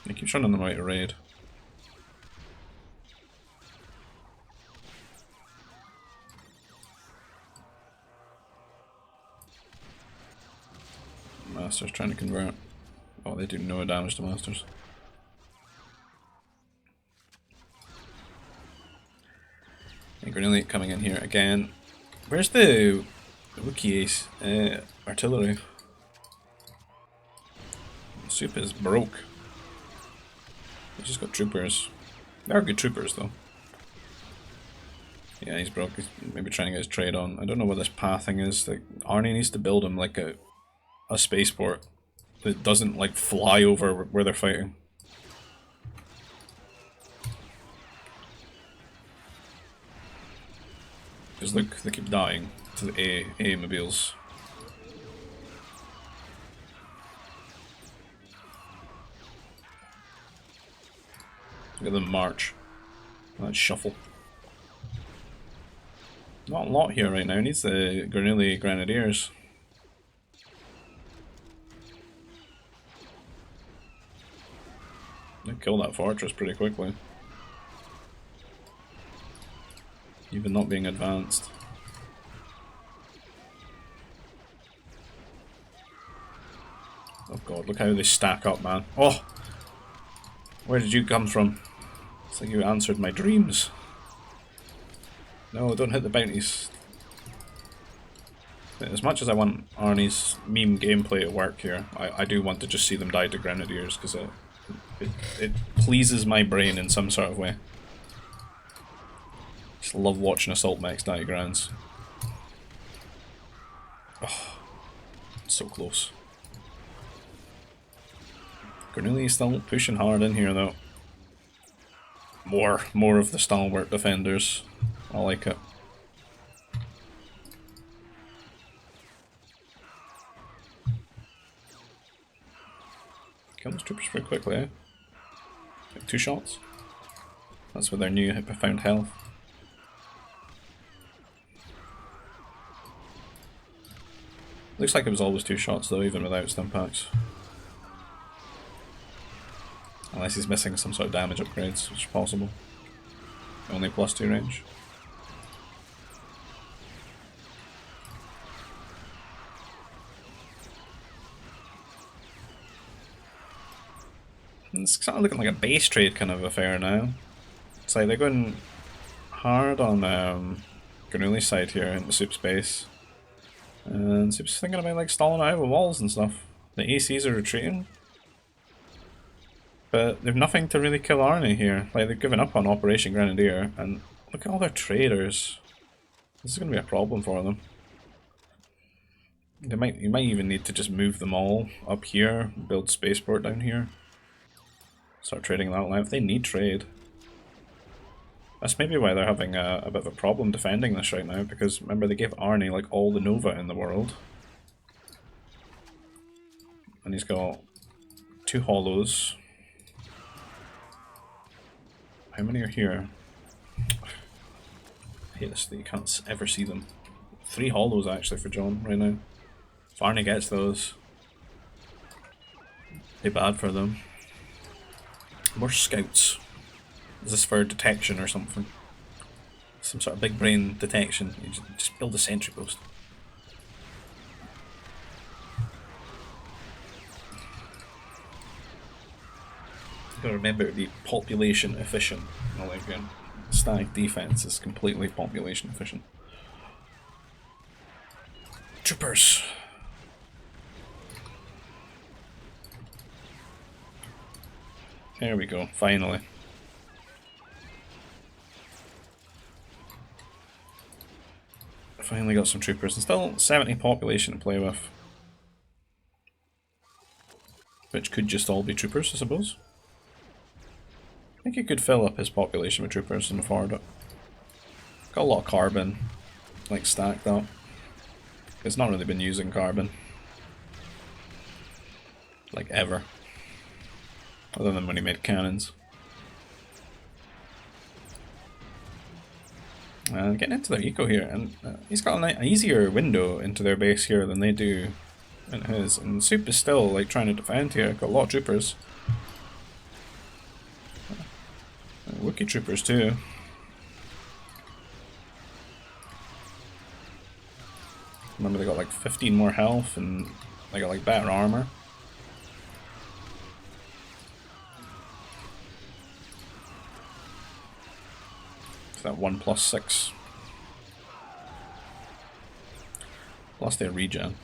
He keeps running them out to raid. Masters trying to convert. Oh, they do no damage to Masters. And Grenooli coming in here again. Where's the Wookiee artillery? Soup is broke. He's just got troopers. They are good troopers though. Yeah, he's broke. He's maybe trying to get his trade on. I don't know what this pathing is. Like Arnie needs to build him like a spaceport that doesn't like fly over where they're fighting. Because look, they keep dying to the A-mobiles. Look at them march. That shuffle. Not a lot here right now. He needs the Grenooli Grenadiers. They kill that fortress pretty quickly. Even not being advanced. Oh god, look how they stack up, man. Oh! Where did you come from? It's like you answered my dreams. No, don't hit the bounties. As much as I want Arnie's meme gameplay to work here, I do want to just see them die to Grenadiers, because it pleases my brain in some sort of way. Just love watching assault mechs die to grounds. Oh, so close. Grenooli still pushing hard in here though. More of the stalwart defenders. I like it. Kill those troopers pretty quickly, eh? Like 2 shots. That's with their new profound health. Looks like it was always 2 shots though, even without stim packs. Unless he's missing some sort of damage upgrades, which is possible. Only +2 range. It's kind of looking like a base trade kind of affair now. It's like they're going hard on Grenooli's side here in the Soup's base. And Soup's thinking about like stalling out with walls and stuff. The ACs are retreating. But they've nothing to really kill Arnie here. Like, they've given up on Operation Grenadier, and look at all their traders. This is going to be a problem for them. You might even need to just move them all up here, build spaceport down here. Start trading that life. They need trade. That's maybe why they're having a bit of a problem defending this right now, because remember they gave Arnie like all the Nova in the world. And he's got 2 hollows. How many are here? I hate this that you can't ever see them. 3 hollows actually for John right now. If Arnie gets those, they're bad for them. More scouts. Is this for detection or something? Some sort of big brain detection. You just build a sentry post. You've got to remember to be population efficient. Not like static defense is completely population efficient. Troopers. There we go, finally. Finally got some troopers, and still 70 population to play with. Which could just all be troopers, I suppose. I think he could fill up his population with troopers and afford it. Got a lot of carbon, like stacked up. It's not really been using carbon. Like ever. Other than when he made cannons. Getting into their eco here, and he's got an easier window into their base here than they do in his. And Soup is still like trying to defend here. Got a lot of troopers. Wookiee troopers too. Remember they got like 15 more health and they got like better armor. That 1+6. Plus their regen.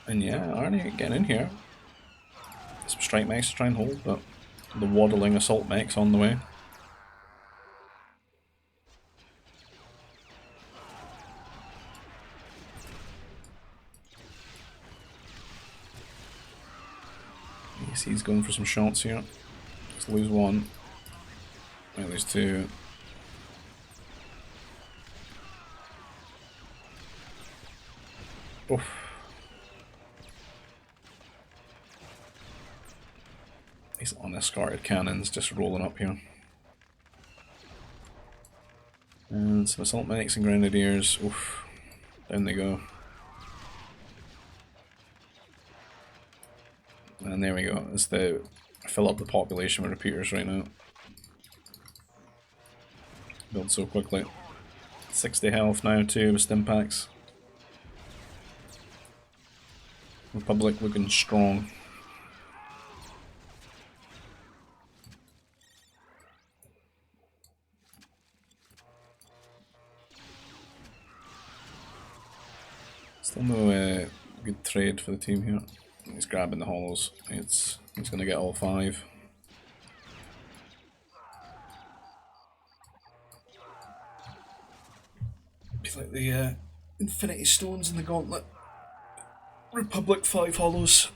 And yeah, Arnie getting in here. Some strike mechs to try and hold, but the waddling assault mechs on the way. You see he's going for some shots here. Let's lose 1. Might lose 2. Oof. These unescorted cannons just rolling up here. And some assault medics and grenadiers. Oof. Down they go. And there we go. It's the fill up the population with repeaters right now. Build so quickly. 60 health now too with stim packs. Republic looking strong. Still no good trade for the team here. He's grabbing the hollows. He's going to get all 5. Be like the Infinity Stones in the Gauntlet. Republic 5 hollows.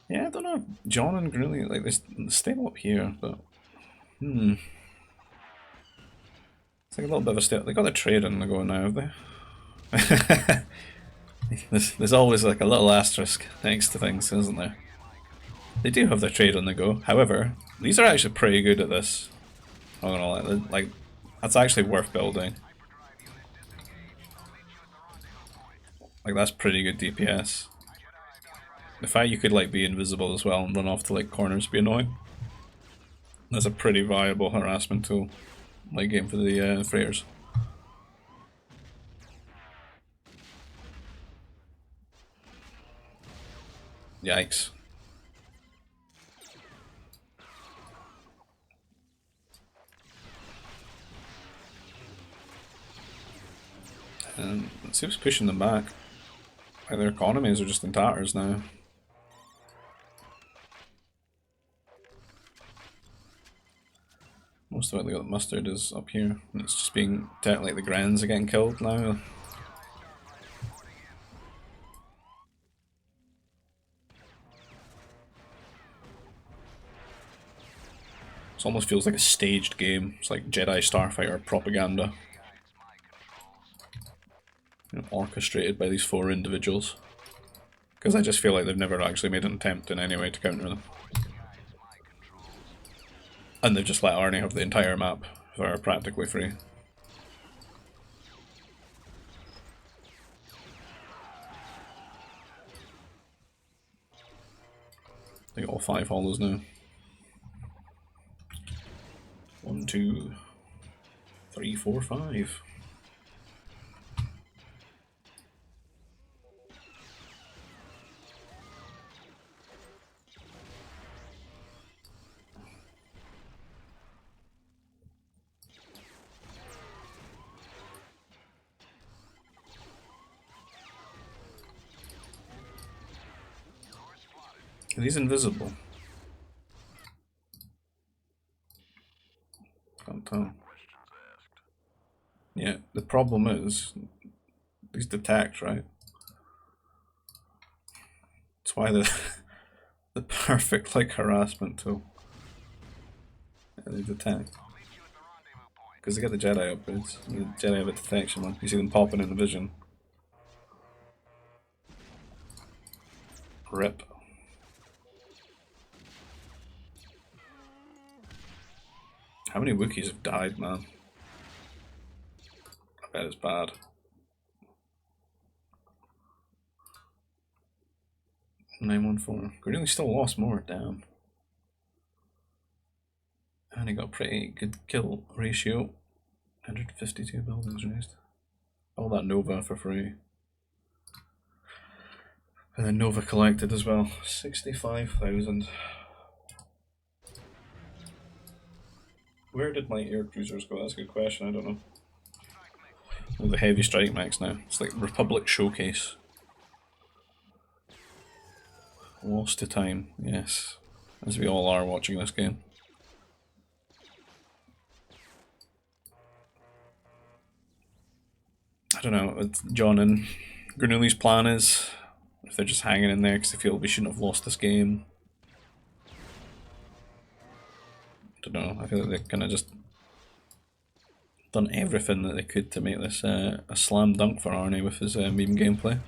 Yeah, I don't know. John and Grenooli, like, they stay up here, but it's like a little bit of a step. They got their trade on the go now, have they? there's always like a little asterisk next to things, isn't there? They do have their trade on the go. However, these are actually pretty good at this. I'm gonna lie, like that's actually worth building. Like that's pretty good DPS. The fact you could like be invisible as well and run off to like corners be annoying. That's a pretty viable harassment tool, like game for the freighters. Yikes. And let's see what's pushing them back. Like their economies are just in tatters now. Most of it, the mustard is up here. And it's just being, like the Grens are getting killed now. It almost feels like a staged game. It's like Jedi Starfighter propaganda. You know, orchestrated by these 4 individuals. Because I just feel like they've never actually made an attempt in any way to counter them. And they've just let Arnie have the entire map for practically free. They got all 5 hollows now. 1, 2, 3, 4, 5. He's invisible. Can't tell. Yeah, the problem is he's detect, right? That's why the perfect like harassment tool. Yeah, they detect. Because they get the Jedi upgrades. The Jedi have a detection one. You see them popping in the vision. Rip. How many Wookiees have died, man? I bet it's bad. $914. Grenooli still lost more, damn. And he got a pretty good kill ratio. 152 buildings raised. All that Nova for free. And then Nova collected as well. 65,000. Where did my air cruisers go? That's a good question, I don't know. Oh, the heavy strike mechs now. It's like Republic Showcase. Lost to time, yes. As we all are watching this game. I don't know what John and Grenooli's plan is. If they're just hanging in there because they feel we shouldn't have lost this game. I don't know, I feel like they've kind of just done everything that they could to make this a slam dunk for Arnie with his meme gameplay.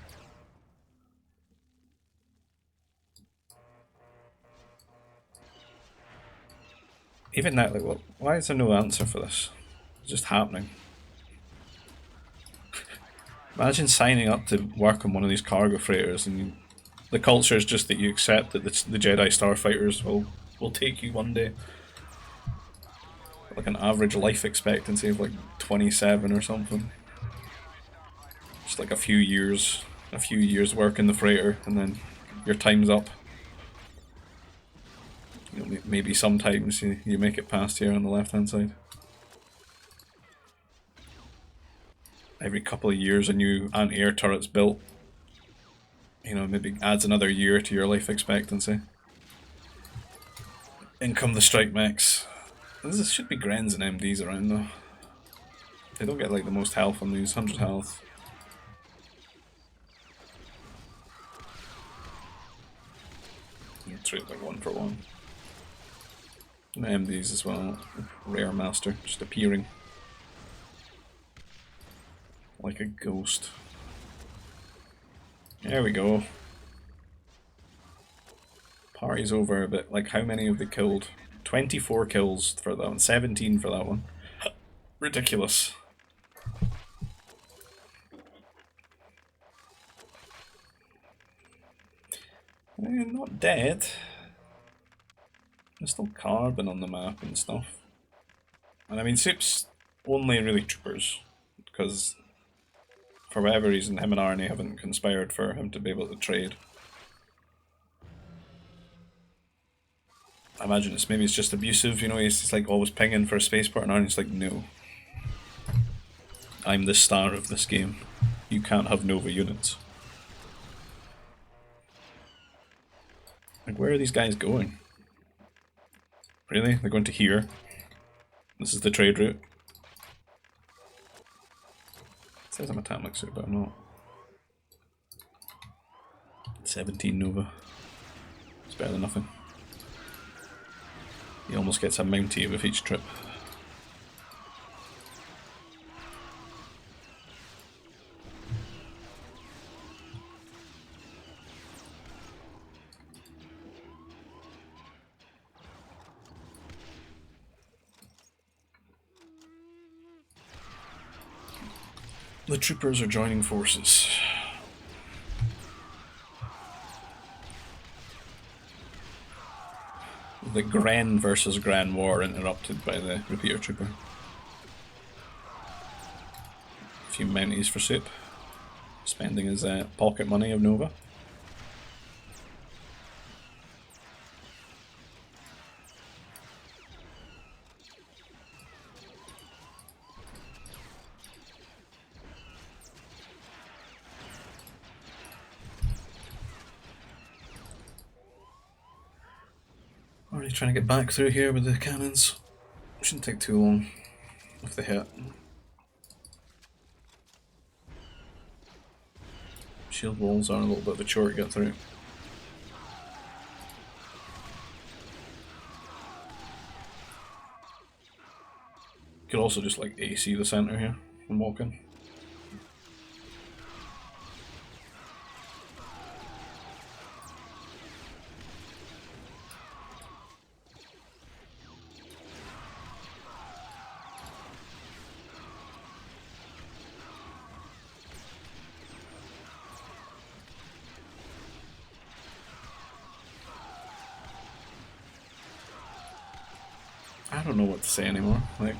Even now, like, well, why is there no answer for this? It's just happening. Imagine signing up to work on one of these cargo freighters and the culture is just that you accept that the Jedi Starfighters will take you one day. Like an average life expectancy of like 27 or something. Just like a few years work in the freighter and then your time's up. You know, maybe sometimes you make it past here on the left hand side. Every couple of years a new anti-air turret's built. You know, maybe adds another year to your life expectancy. In come the strike mechs. This should be Grens and MDs around though. They don't get like the most health on these, 100 health. You trade like 1 for 1. And MDs as well. Rare master, just appearing. Like a ghost. There we go. Party's over a bit. Like, how many have they killed? 24 kills for that one, 17 for that one. Ridiculous. They're not dead. There's still carbon on the map and stuff. And I mean, Soup's only really troopers, because for whatever reason, him and Arnie haven't conspired for him to be able to trade. I imagine it's just abusive, you know, he's just like always pinging for a spaceport and Arnie's like, no. I'm the star of this game. You can't have Nova units. Like, where are these guys going? Really? They're going to here? This is the trade route? It says I'm a Tamlic suit, but I'm not. 17 Nova. It's better than nothing. He almost gets a Mountie with each trip. The troopers are joining forces. The Gren versus Gran war interrupted by the repeater trooper. A few Mounties for soup. Spending his pocket money of Nova. Already trying to get back through here with the cannons. Shouldn't take too long if they hit. Shield walls are a little bit of a chore to get through. Could also just like AC the center here and walk in. I don't know what to say anymore. Like,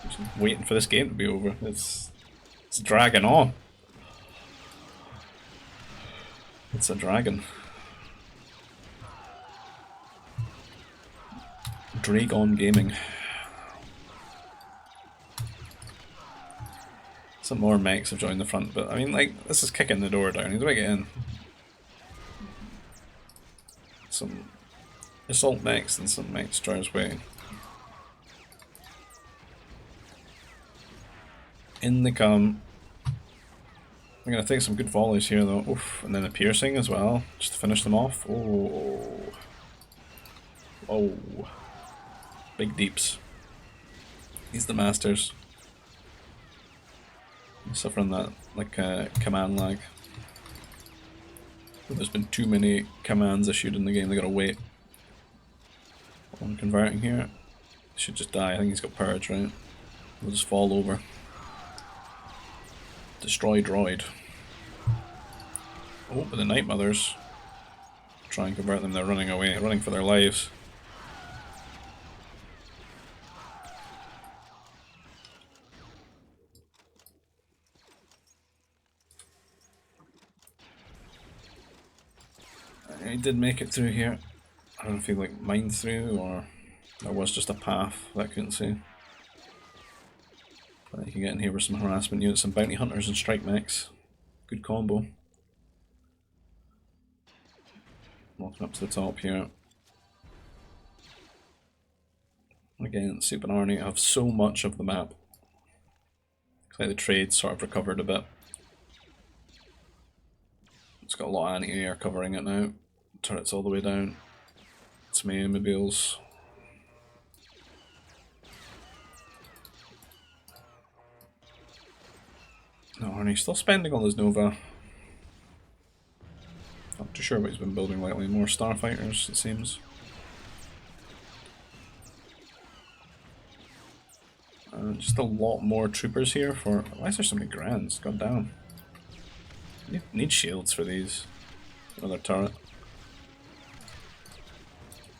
I'm just waiting for this game to be over. It's dragging on. It's a dragon. Dragon Gaming. Some more mechs have joined the front, but I mean, like, this is kicking the door down. He's about to get in. Some assault mechs and some mech destroyers waiting. In they come. I'm gonna take some good volleys here though. Oof, and then a piercing as well, just to finish them off. Oh. Oh. Big deeps. He's the masters. I'm suffering that, like, command lag. There's been too many commands issued in the game, they gotta wait. On converting here. He should just die, I think he's got purge, right? He'll just fall over. Destroy droid. Oh, but the Night Mothers. Try and convert them, they're running away, running for their lives. He did make it through here. I don't know if he like mined through or there was just a path that I couldn't see. But you can get in here with some harassment units, some bounty hunters and strike mechs. Good combo. Walking up to the top here. Again, Soup and Arnie have so much of the map. Looks like the trade sort of recovered a bit. It's got a lot of anti-air covering it now. Turrets all the way down. It's my mobiles. No, Arnie's still spending all his Nova. Not too sure what he's been building lately. More Starfighters, it seems. Just a lot more troopers here for... Why is there so many Grans? God damn. Need shields for these. Another turret.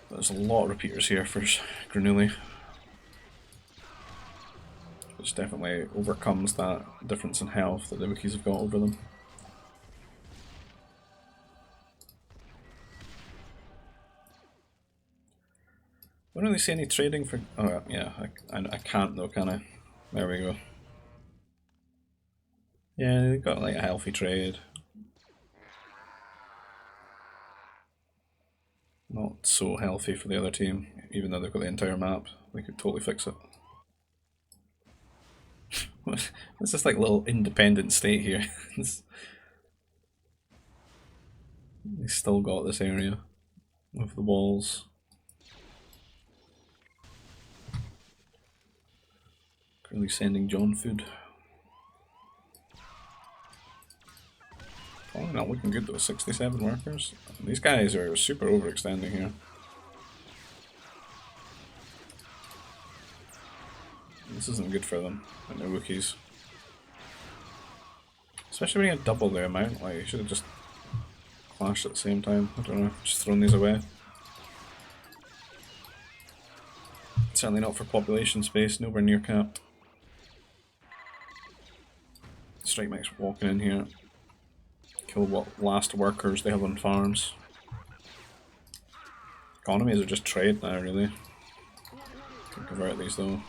There's a lot of repeaters here for Grenooli. Which definitely overcomes that difference in health that the Wookiees have got over them. Don't really see any trading for... Oh, yeah, I can't though, can I? There we go. Yeah, they've got like a healthy trade. Not so healthy for the other team, even though they've got the entire map. They could totally fix it. It's just like a little independent state here. They still got this area with the walls. Currently sending John food. Probably not looking good though, 67 workers. These guys are super overextending here. This isn't good for them, and the Wookiees. Especially when you had double the amount, like you should have just clashed at the same time. I don't know, just thrown these away. Certainly not for population space, nowhere near capped. Strike Mech's walking in here. Kill what last workers they have on farms. Economies are just trade now, really. Can convert these though.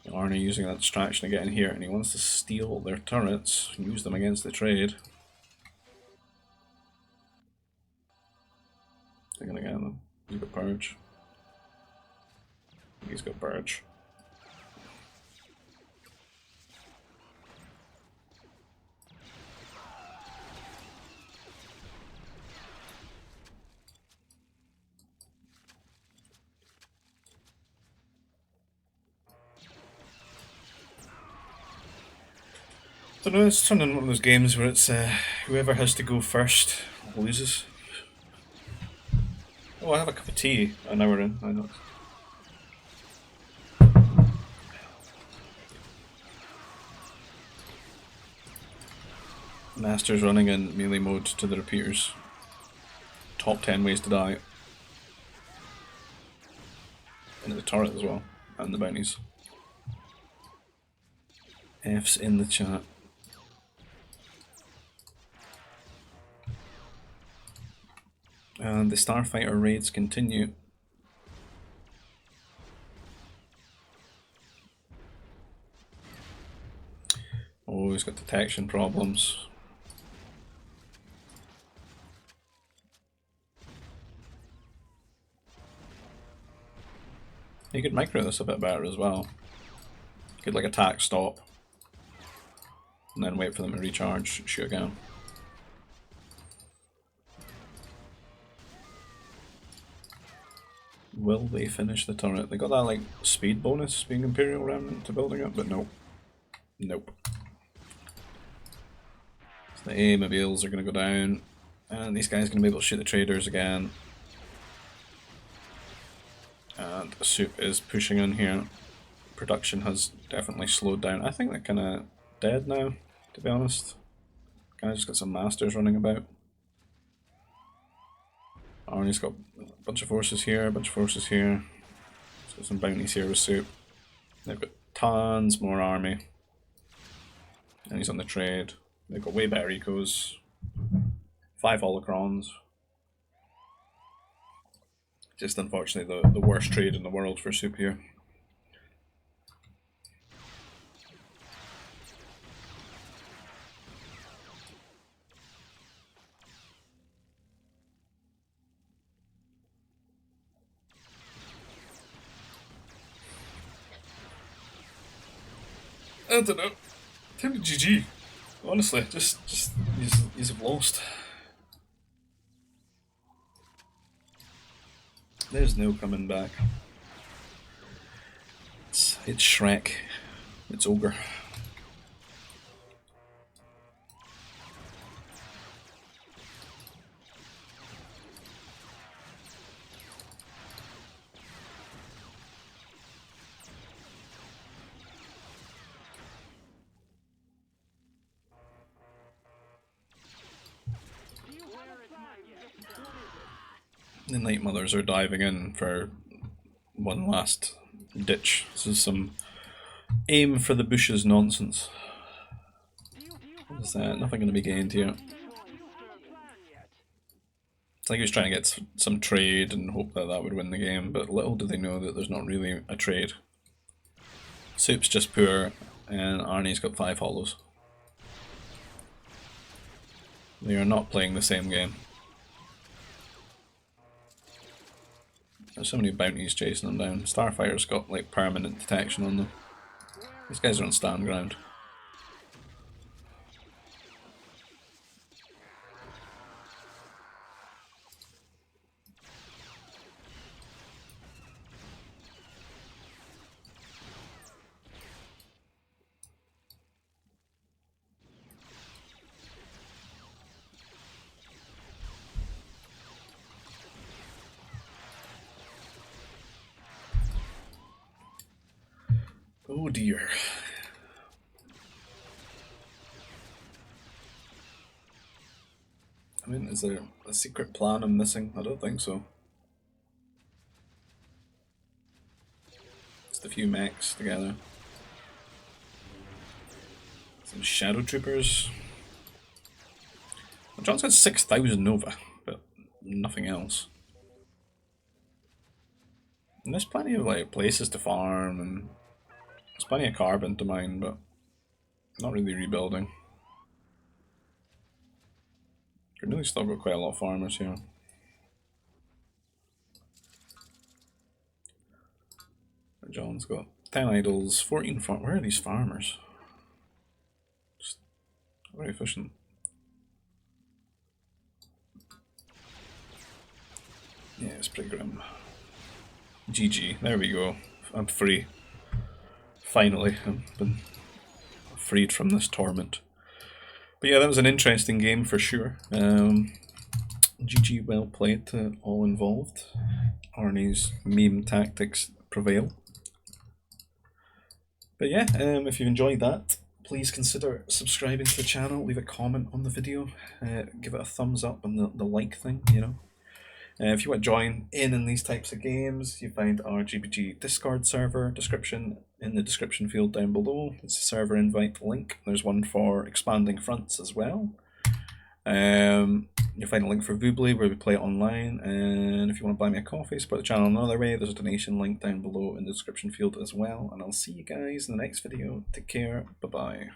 Arnie using that distraction to get in here, and he wants to steal their turrets and use them against the trade. They're gonna get them. He's got Purge. He's got Purge. I don't know, it's turning one of those games where it's whoever has to go first loses. Oh, I have a cup of tea an hour in, I know. Master's running in melee mode to the repeaters. Top 10 ways to die. And the turret as well, and the bounties. F's in the chat. And the Starfighter raids continue. Oh, he's got detection problems. You could micro this a bit better as well. You could like attack, stop, and then wait for them to recharge, shoot again. Will they finish the turret? They got that like speed bonus being Imperial Remnant to building up, but nope. Nope. So the A-mobiles are going to go down, and these guys are going to be able to shoot the traders again. And Soup is pushing in here. Production has definitely slowed down. I think they're kind of dead now, to be honest. Kind of just got some masters running about. Arnie's got a bunch of forces here, a bunch of forces here. He's got some bounties here with Soup. They've got tons more army. And he's on the trade. They've got way better ecos. 5 holocrons. Just unfortunately the worst trade in the world for Soup here. I don't know. Time to GG. Honestly, just he's have lost. There's no coming back. It's Shrek. It's Ogre. The Night Mothers are diving in for one last ditch. This is some aim for the bushes nonsense. There's nothing going to be gained here. It's like he was trying to get some trade and hope that that would win the game, but little do they know that there's not really a trade. Soup's just poor, and Arnie's got 5 hollows. They are not playing the same game. There's so many bounties chasing them down. Starfighter's got like permanent detection on them. These guys are on stand ground. Oh dear. I mean, is there a secret plan I'm missing? I don't think so. Just a few mechs together. Some shadow troopers. Well, John's got 6,000 Nova, but nothing else. And there's plenty of like places to farm, and there's plenty of carbon to mine, but not really rebuilding. Grenooli's still got quite a lot of farmers here. John's got 10 idols, 14 farm. Where are these farmers? Just very efficient. Yeah, it's pretty grim. GG, there we go. I'm free. Finally, I've been freed from this torment. But yeah, that was an interesting game for sure. GG, well played to all involved. Arnie's meme tactics prevail. But yeah, if you enjoyed that, please consider subscribing to the channel, leave a comment on the video, give it a thumbs up and the like thing, you know. If you want to join in these types of games, you find our GBG Discord server description in the description field down below. It's a server invite link. There's one for Expanding Fronts as well. You'll find a link for Voobly where we play it online, and if you want to buy me a coffee, support the channel another way, there's a donation link down below in the description field as well. And I'll see you guys in the next video. Take care. Bye bye.